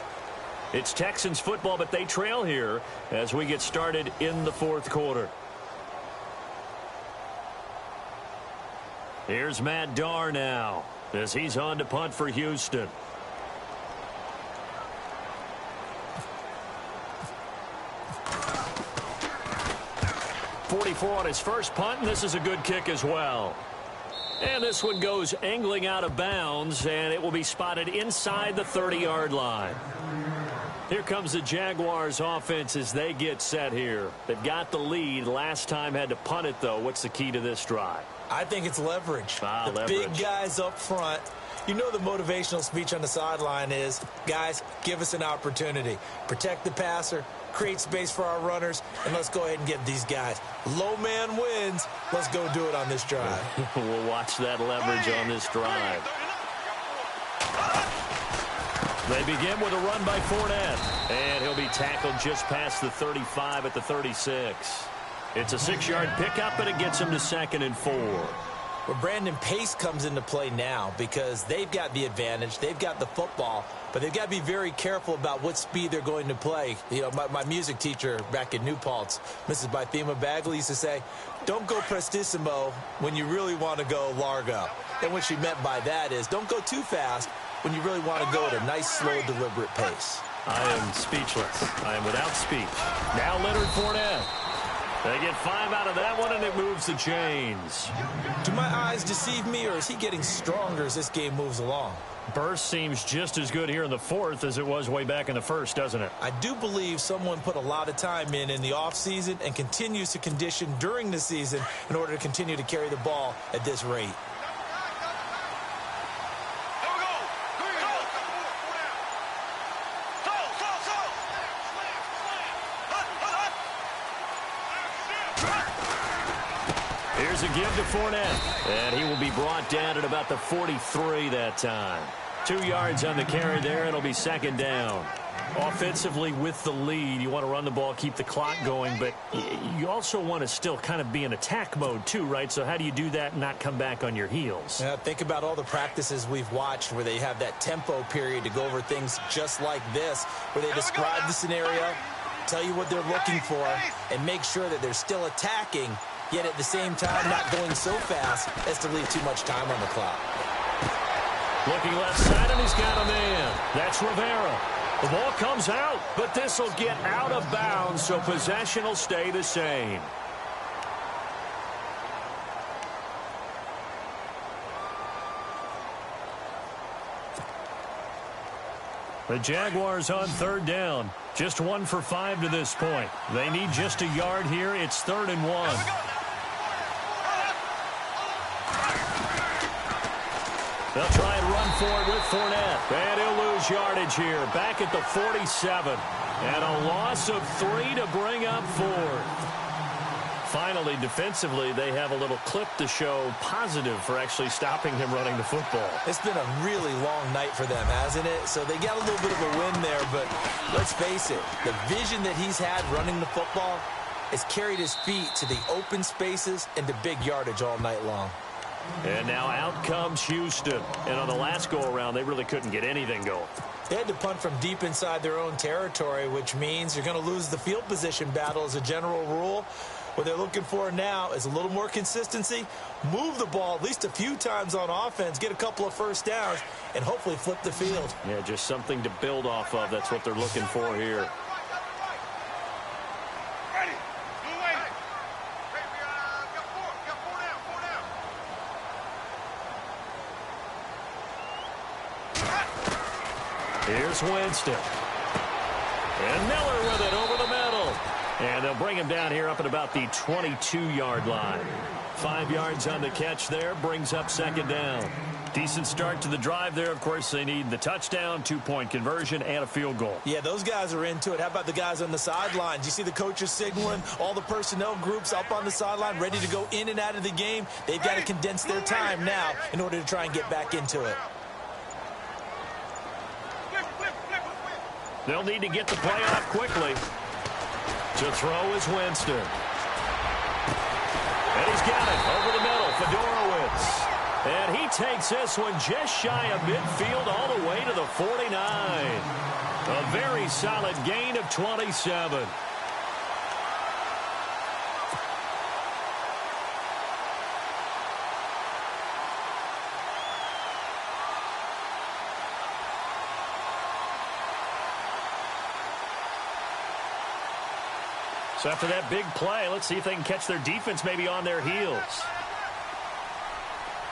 It's Texans football, but they trail here as we get started in the 4th quarter. Here's Matt Darr now as he's on to punt for Houston. 44 on his first punt, and this is a good kick as well. And this one goes angling out of bounds, and it will be spotted inside the 30-yard line. Here comes the Jaguars offense as they get set here. They've got the lead. Last time had to punt it, though. What's the key to this drive? I think it's leverage. Leverage. Big guys up front. You know the motivational speech on the sideline is, guys, give us an opportunity. Protect the passer, create space for our runners, and let's go ahead and get these guys. Low man wins. Let's go do it on this drive. We'll watch that leverage on this drive. They begin with a run by Fournette, and he'll be tackled just past the 35 at the 36. It's a 6-yard pickup, and it gets him to 2nd and 4. Well, Brandon, pace comes into play now because they've got the advantage. They've got the football, but they've got to be very careful about what speed they're going to play. You know, my music teacher back in New Paltz, Mrs. Bythema Bagley, used to say, don't go prestissimo when you really want to go largo. And what she meant by that is don't go too fast when you really want to go at a nice, slow, deliberate pace. I am speechless. I am without speech. Now Leonard Fournette. They get 5 out of that one, and it moves the chains. Do my eyes deceive me, or is he getting stronger as this game moves along? Burst seems just as good here in the fourth as it was way back in the first, doesn't it? I do believe someone put a lot of time in the offseason and continues to condition during the season in order to continue to carry the ball at this rate. Here's a give to Fournette, and he will be brought down at about the 43 that time. 2 yards on the carry there. It'll be second down. Offensively with the lead, you want to run the ball, keep the clock going, but you also want to still kind of be in attack mode too, right? So how do you do that and not come back on your heels? Yeah, think about all the practices we've watched where they have that tempo period to go over things just like this, where they describe the scenario, tell you what they're looking for, and make sure that they're still attacking, yet at the same time not going so fast as to leave too much time on the clock. Looking left side, and he's got a man. That's Rivera. The ball comes out, but this will get out of bounds, so possession will stay the same. The Jaguars on third down. Just 1 for 5 to this point. They need just a yard here. It's 3rd and 1. They'll try and run for it with Fournette. And he'll lose yardage here. Back at the 47. And a loss of 3 to bring up 4. Finally, defensively, they have a little clip to show positive for actually stopping him running the football. It's been a really long night for them, hasn't it? So they got a little bit of a win there, but let's face it, the vision that he's had running the football has carried his feet to the open spaces and to big yardage all night long. And now out comes Houston. And on the last go-around, they really couldn't get anything going. They had to punt from deep inside their own territory, which means you're going to lose the field position battle as a general rule. What they're looking for now is a little more consistency, move the ball at least a few times on offense, get a couple of first downs, and hopefully flip the field. Yeah, just something to build off of. That's what they're looking for here. Here's Winston. And Miller with it over the middle. And they'll bring him down here up at about the 22-yard line. 5 yards on the catch there, brings up second down. Decent start to the drive there. Of course, they need the touchdown, 2-point conversion, and a field goal. Yeah, those guys are into it. How about the guys on the sidelines? You see the coaches signaling, all the personnel groups up on the sideline ready to go in and out of the game. They've got to condense their time now in order to try and get back into it. They'll need to get the play off quickly. To throw is Winston. And he's got it over the middle. Fedorowicz. And he takes this one just shy of midfield all the way to the 49. A very solid gain of 27. So after that big play, let's see if they can catch their defense maybe on their heels.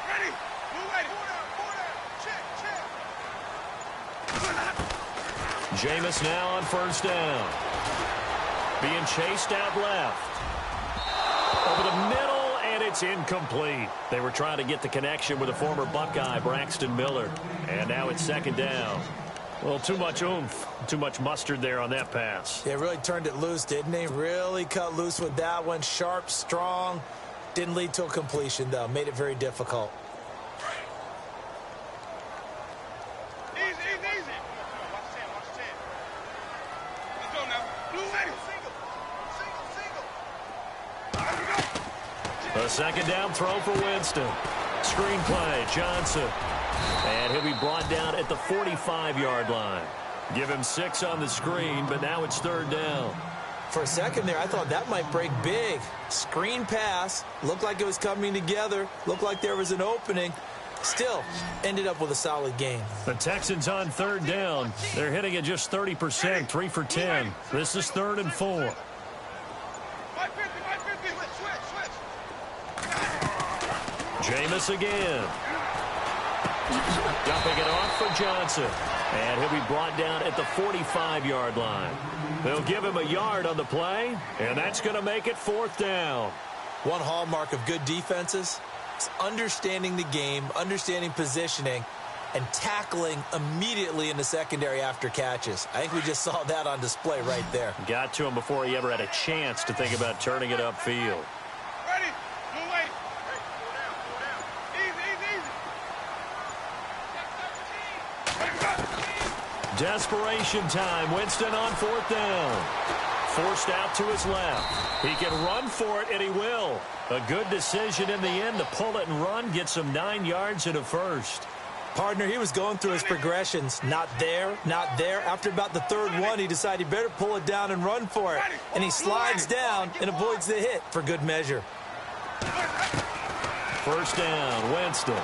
Ready. Jameis now on first down. Being chased out left. Over the middle, and it's incomplete. They were trying to get the connection with a former Buckeye, Braxton Miller. And now it's second down. Well, too much oomph, too much mustard there on that pass. Yeah, really turned it loose, didn't he? Really cut loose with that one. Sharp, strong. Didn't lead to a completion, though. Made it very difficult. Easy. Watch 10. Let's go now. Blue lady. Single. A second down throw for Winston. Screenplay, Johnson. And he'll be brought down at the 45-yard line. Give him 6 on the screen, but now it's 3rd down. For a second there, I thought that might break big. Screen pass. Looked like it was coming together. Looked like there was an opening. Still, ended up with a solid game. The Texans on 3rd down. They're hitting at just 30%, 3 for 10. This is 3rd and 4. Jameis again. Dumping it off for Johnson. And he'll be brought down at the 45-yard line. They'll give him a yard on the play, and that's going to make it 4th down. One hallmark of good defenses is understanding the game, understanding positioning, and tackling immediately in the secondary after catches. I think we just saw that on display right there. Got to him before he ever had a chance to think about turning it upfield. Ready? Blue lady. Hey, slow down. Easy. Desperation time. Winston on 4th down. Forced out to his left. He can run for it, and he will. A good decision in the end to pull it and run. Gets him 9 yards and a first. Partner, he was going through his progressions. Not there, not there. After about the 3rd one, he decided he better pull it down and run for it. And he slides down and avoids the hit for good measure. 1st down, Winston.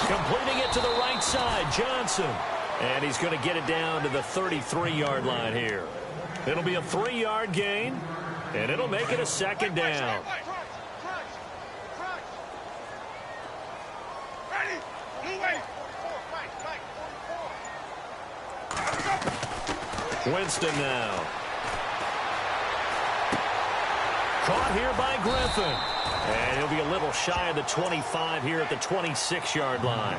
Completing it to the right side, Johnson. And he's going to get it down to the 33-yard line here. It'll be a 3-yard gain, and it'll make it a 2nd down. Winston now. Caught here by Griffin. And he'll be a little shy of the 25 here at the 26-yard line.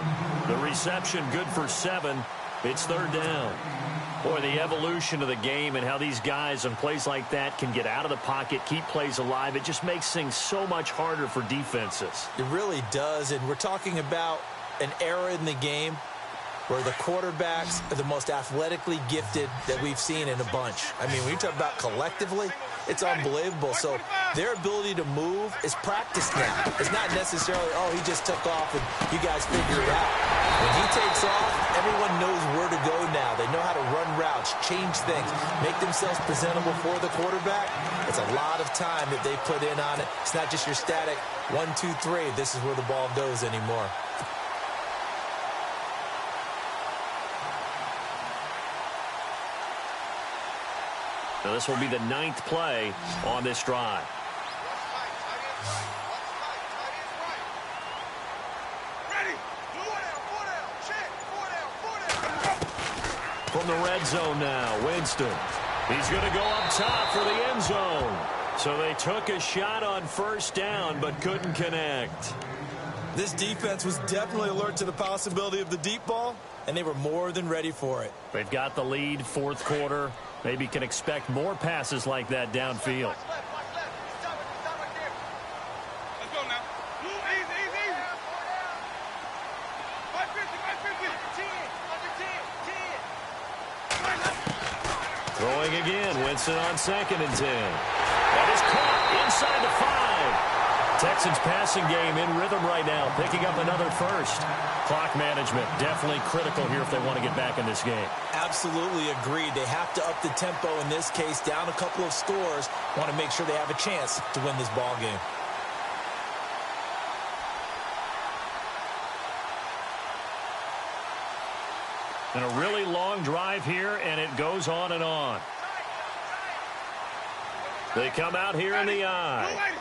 The reception good for 7. It's 3rd down. Boy, the evolution of the game and how these guys on plays like that can get out of the pocket, keep plays alive, it just makes things so much harder for defenses. It really does, and we're talking about an era in the game where the quarterbacks are the most athletically gifted that we've seen in a bunch. I mean, when you talk about collectively, it's unbelievable. So their ability to move is practiced now. It's not necessarily, oh, he just took off and you guys figure it out. When he takes off, everyone knows where to go now. They know how to run routes, change things, make themselves presentable for the quarterback. It's a lot of time that they put in on it. It's not just your static 1, 2, 3. This is where the ball goes anymore. Now this will be the 9th play on this drive. From the red zone now, Winston. He's going to go up top for the end zone. So they took a shot on 1st down, but couldn't connect. This defense was definitely alert to the possibility of the deep ball, and they were more than ready for it. They've got the lead, 4th quarter. Maybe can expect more passes like that downfield. Let's go now. Easy. 550. Throwing again, Winston on 2nd and 10. That is caught inside the 5. Texans passing game in rhythm right now, picking up another first. Clock management definitely critical here if they want to get back in this game. Absolutely agreed. They have to up the tempo in this case, down a couple of scores. Want to make sure they have a chance to win this ball game. And a really long drive here, and it goes on and on. They come out here in the eye.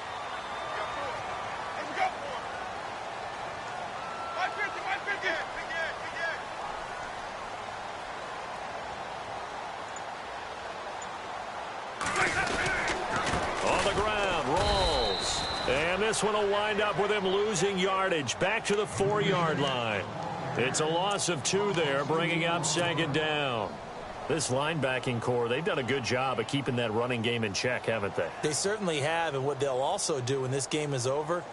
On the ground, rolls. And this one will wind up with him losing yardage back to the 4-yard line. It's a loss of 2 there, bringing up 2nd down. This linebacking core, they've done a good job of keeping that running game in check, haven't they? They certainly have, and what they'll also do when this game is over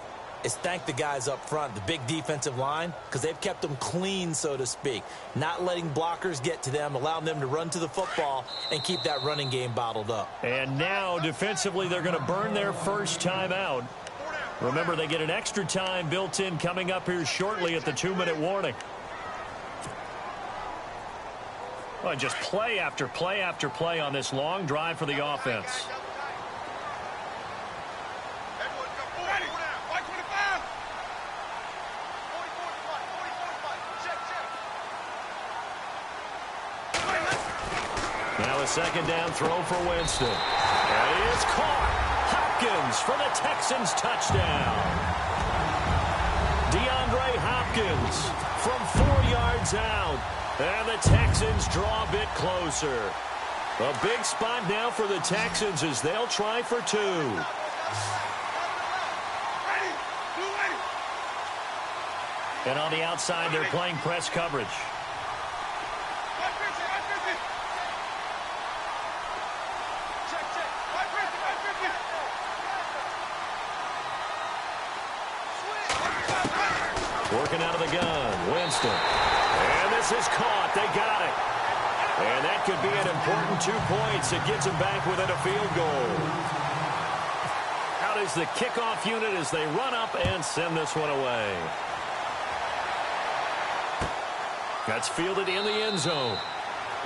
is thank the guys up front, the big defensive line, because they've kept them clean, so to speak. Not letting blockers get to them, allowing them to run to the football and keep that running game bottled up. And now, defensively, they're going to burn their first time out. Remember, they get an extra time built in coming up here shortly at the 2-minute warning. Well, just play after play after play on this long drive for the offense. Now a second down throw for Winston. And he is caught. Hopkins for the Texans touchdown. DeAndre Hopkins from 4 yards out. And the Texans draw a bit closer. A big spot now for the Texans as they'll try for 2. And on the outside, they're playing press coverage. Working out of the gun, Winston. And this is caught. They got it. And that could be an important 2 points. It gets them back within a field goal. Out is the kickoff unit as they run up and send this one away. That's fielded in the end zone.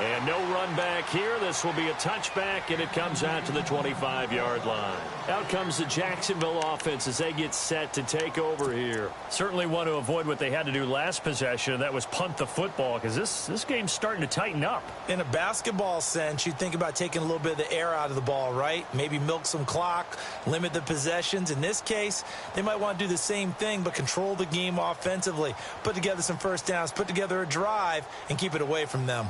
And no run back here. This will be a touchback, and it comes out to the 25-yard line. Out comes the Jacksonville offense as they get set to take over here. Certainly want to avoid what they had to do last possession, and that was punt the football, because this game's starting to tighten up. In a basketball sense, you think about taking a little bit of the air out of the ball, right? Maybe milk some clock, limit the possessions. In this case, they might want to do the same thing, but control the game offensively. Put together some first downs, put together a drive, and keep it away from them.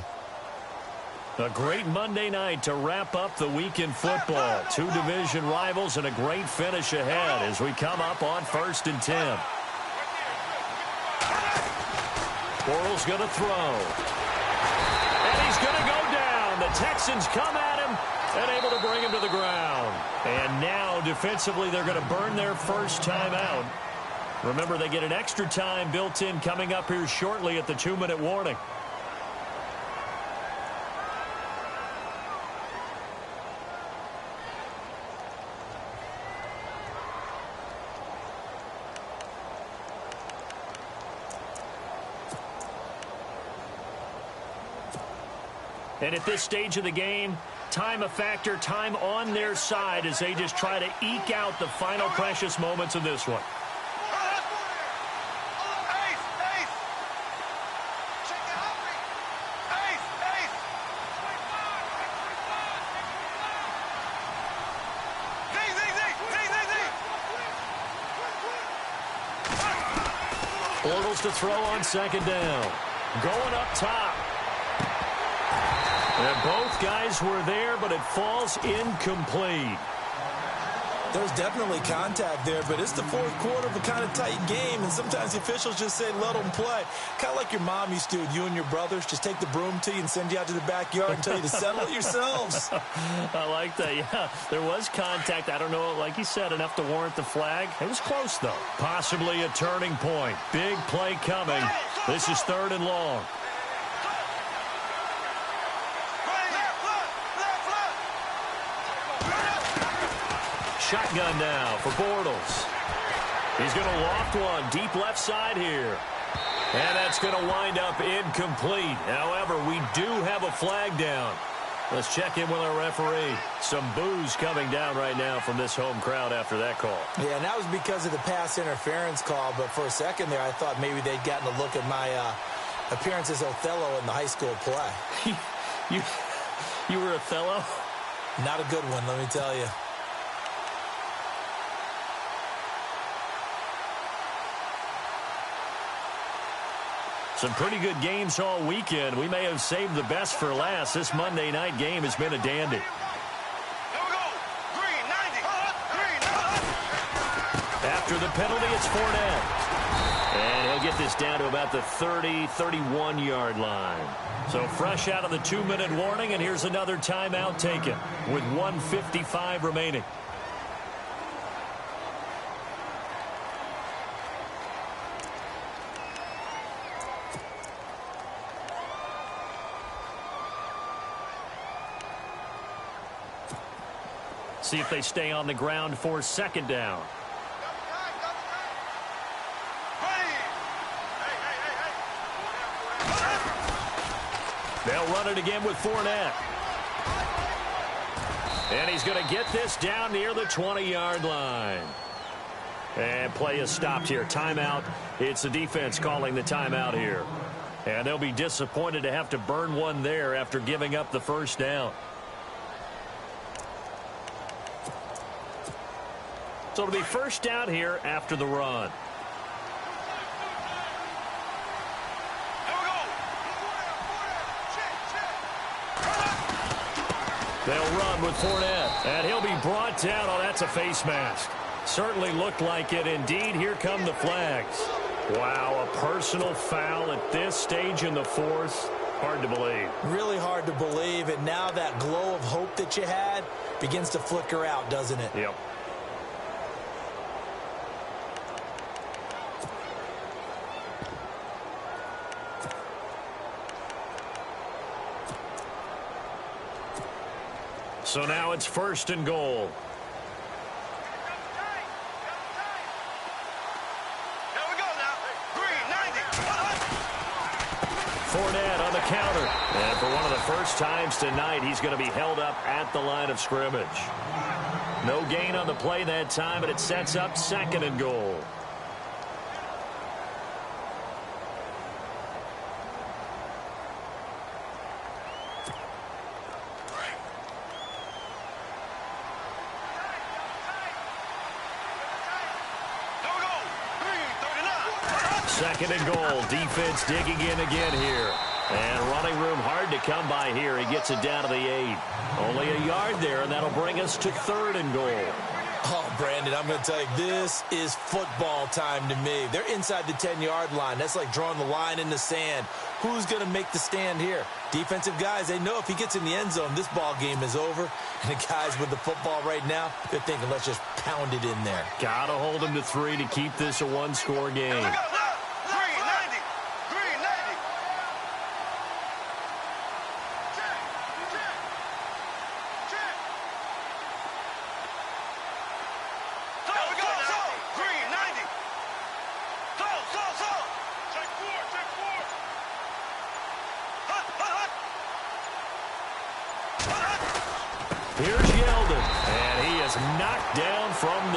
A great Monday night to wrap up the week in football. 2 division rivals and a great finish ahead as we come up on 1st and 10. Bortles going to throw. And he's going to go down. The Texans come at him and able to bring him to the ground. And now defensively they're going to burn their first time out. Remember, they get an extra time built in coming up here shortly at the 2-minute warning. And at this stage of the game, time a factor, time on their side as they just try to eke out the final precious moments of this one. Bortles to throw on 2nd down. Going up top. And both guys were there, but it falls incomplete. There's definitely contact there, but it's the 4th quarter of a kind of tight game, and sometimes the officials just say, let them play. Kind of like your mom used to do, you and your brothers just take the broom to you and send you out to the backyard and tell you to settle it yourselves. I like that, yeah. There was contact. I don't know, like you said, enough to warrant the flag. It was close, though. Possibly a turning point. Big play coming. This is 3rd and long. Shotgun now for Bortles. He's going to loft one deep left side here. And that's going to wind up incomplete. However, we do have a flag down. Let's check in with our referee. Some boos coming down right now from this home crowd after that call. Yeah, and that was because of the pass interference call. But for a second there, I thought maybe they'd gotten a look at my appearance as Othello in the high school play. You were Othello? Not a good one, let me tell you. Some pretty good games all weekend. We may have saved the best for last. This Monday night game has been a dandy. After the penalty, it's Fournette. And he'll get this down to about the 30, 31-yard line. So fresh out of the 2-minute warning, and here's another timeout taken with 1:55 remaining. See if they stay on the ground for 2nd down. They'll run it again with Fournette. And he's going to get this down near the 20-yard line. And play is stopped here. Timeout. It's the defense calling the timeout here. And they'll be disappointed to have to burn one there after giving up the first down. So it'll be first down here after the run. They'll run with Fournette, and he'll be brought down. Oh, that's a face mask. Certainly looked like it. Indeed, here come the flags. Wow, a personal foul at this stage in the fourth. Hard to believe. Really hard to believe, and now that glow of hope that you had begins to flicker out, doesn't it? Yep. So now it's first and goal. Fournette on the counter. And for one of the first times tonight, he's going to be held up at the line of scrimmage. No gain on the play that time, and it sets up second and goal. Second and goal. Defense digging in again here. And running room hard to come by here. He gets it down to the 8. Only a yard there, and that'll bring us to third and goal. Oh, Brandon, I'm going to tell you, this is football time to me. They're inside the 10-yard line. That's like drawing the line in the sand. Who's going to make the stand here? Defensive guys, they know if he gets in the end zone, this ball game is over. And the guys with the football right now, they're thinking, let's just pound it in there. Got to hold him to 3 to keep this a one-score game.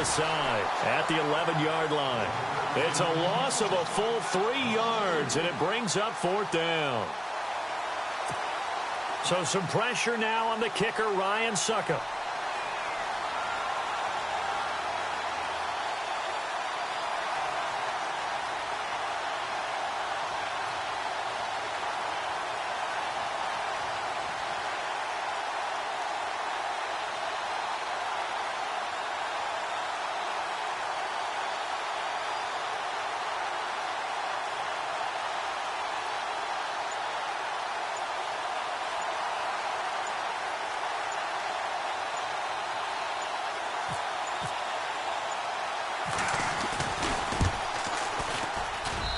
Side at the 11-yard line. It's a loss of a full 3 yards, and it brings up fourth down. So some pressure now on the kicker, Ryan Suckup.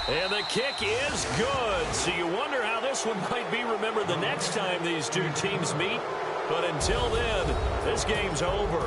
And the kick is good. So you wonder how this one might be remembered the next time these two teams meet. But until then, this game's over.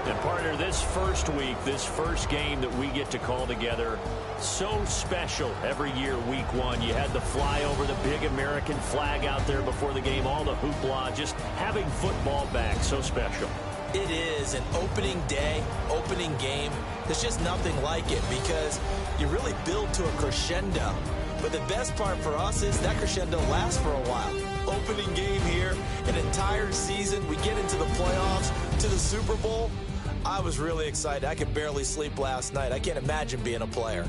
And partner, this first week, this first game that we get to call together, so special every year, week 1. You had the flyover, the big American flag out there before the game, all the hoopla, just having football back, so special. It is an opening day, opening game. There's just nothing like it because you really build to a crescendo. But the best part for us is that crescendo lasts for a while. Opening game here, an entire season. We get into the playoffs, to the Super Bowl. I was really excited. I could barely sleep last night. I can't imagine being a player.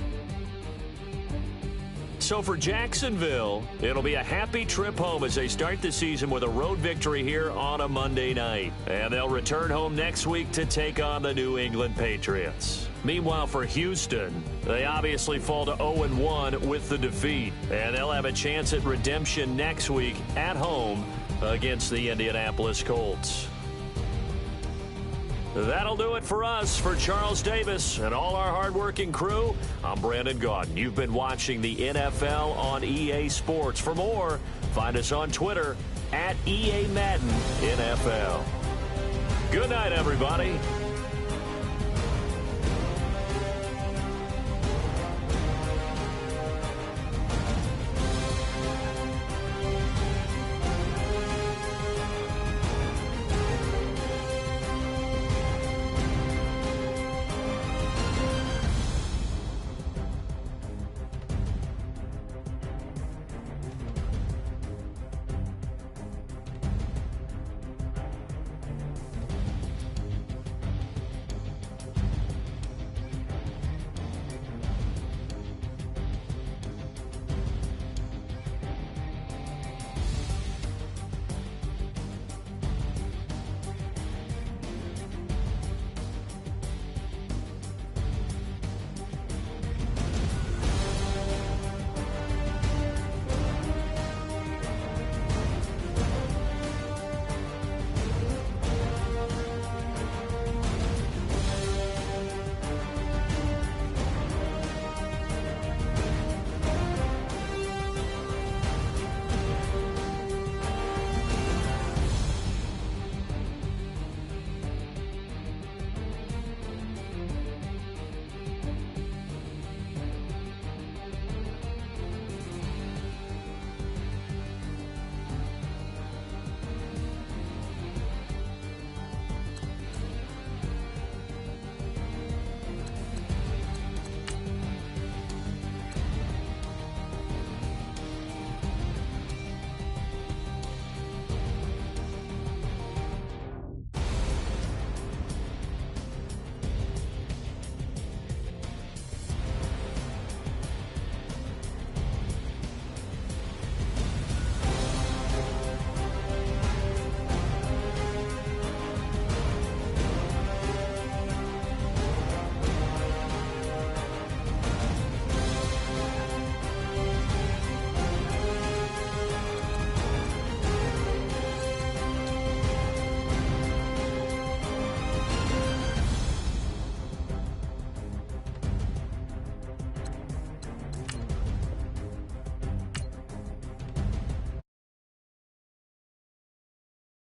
So for Jacksonville, it'll be a happy trip home as they start the season with a road victory here on a Monday night. And they'll return home next week to take on the New England Patriots. Meanwhile, for Houston, they obviously fall to 0-1 with the defeat. And they'll have a chance at redemption next week at home against the Indianapolis Colts. That'll do it for us. For Charles Davis and all our hardworking crew, I'm Brandon Gaudin. You've been watching the NFL on EA Sports. For more, find us on Twitter at EA Madden NFL. Good night, everybody.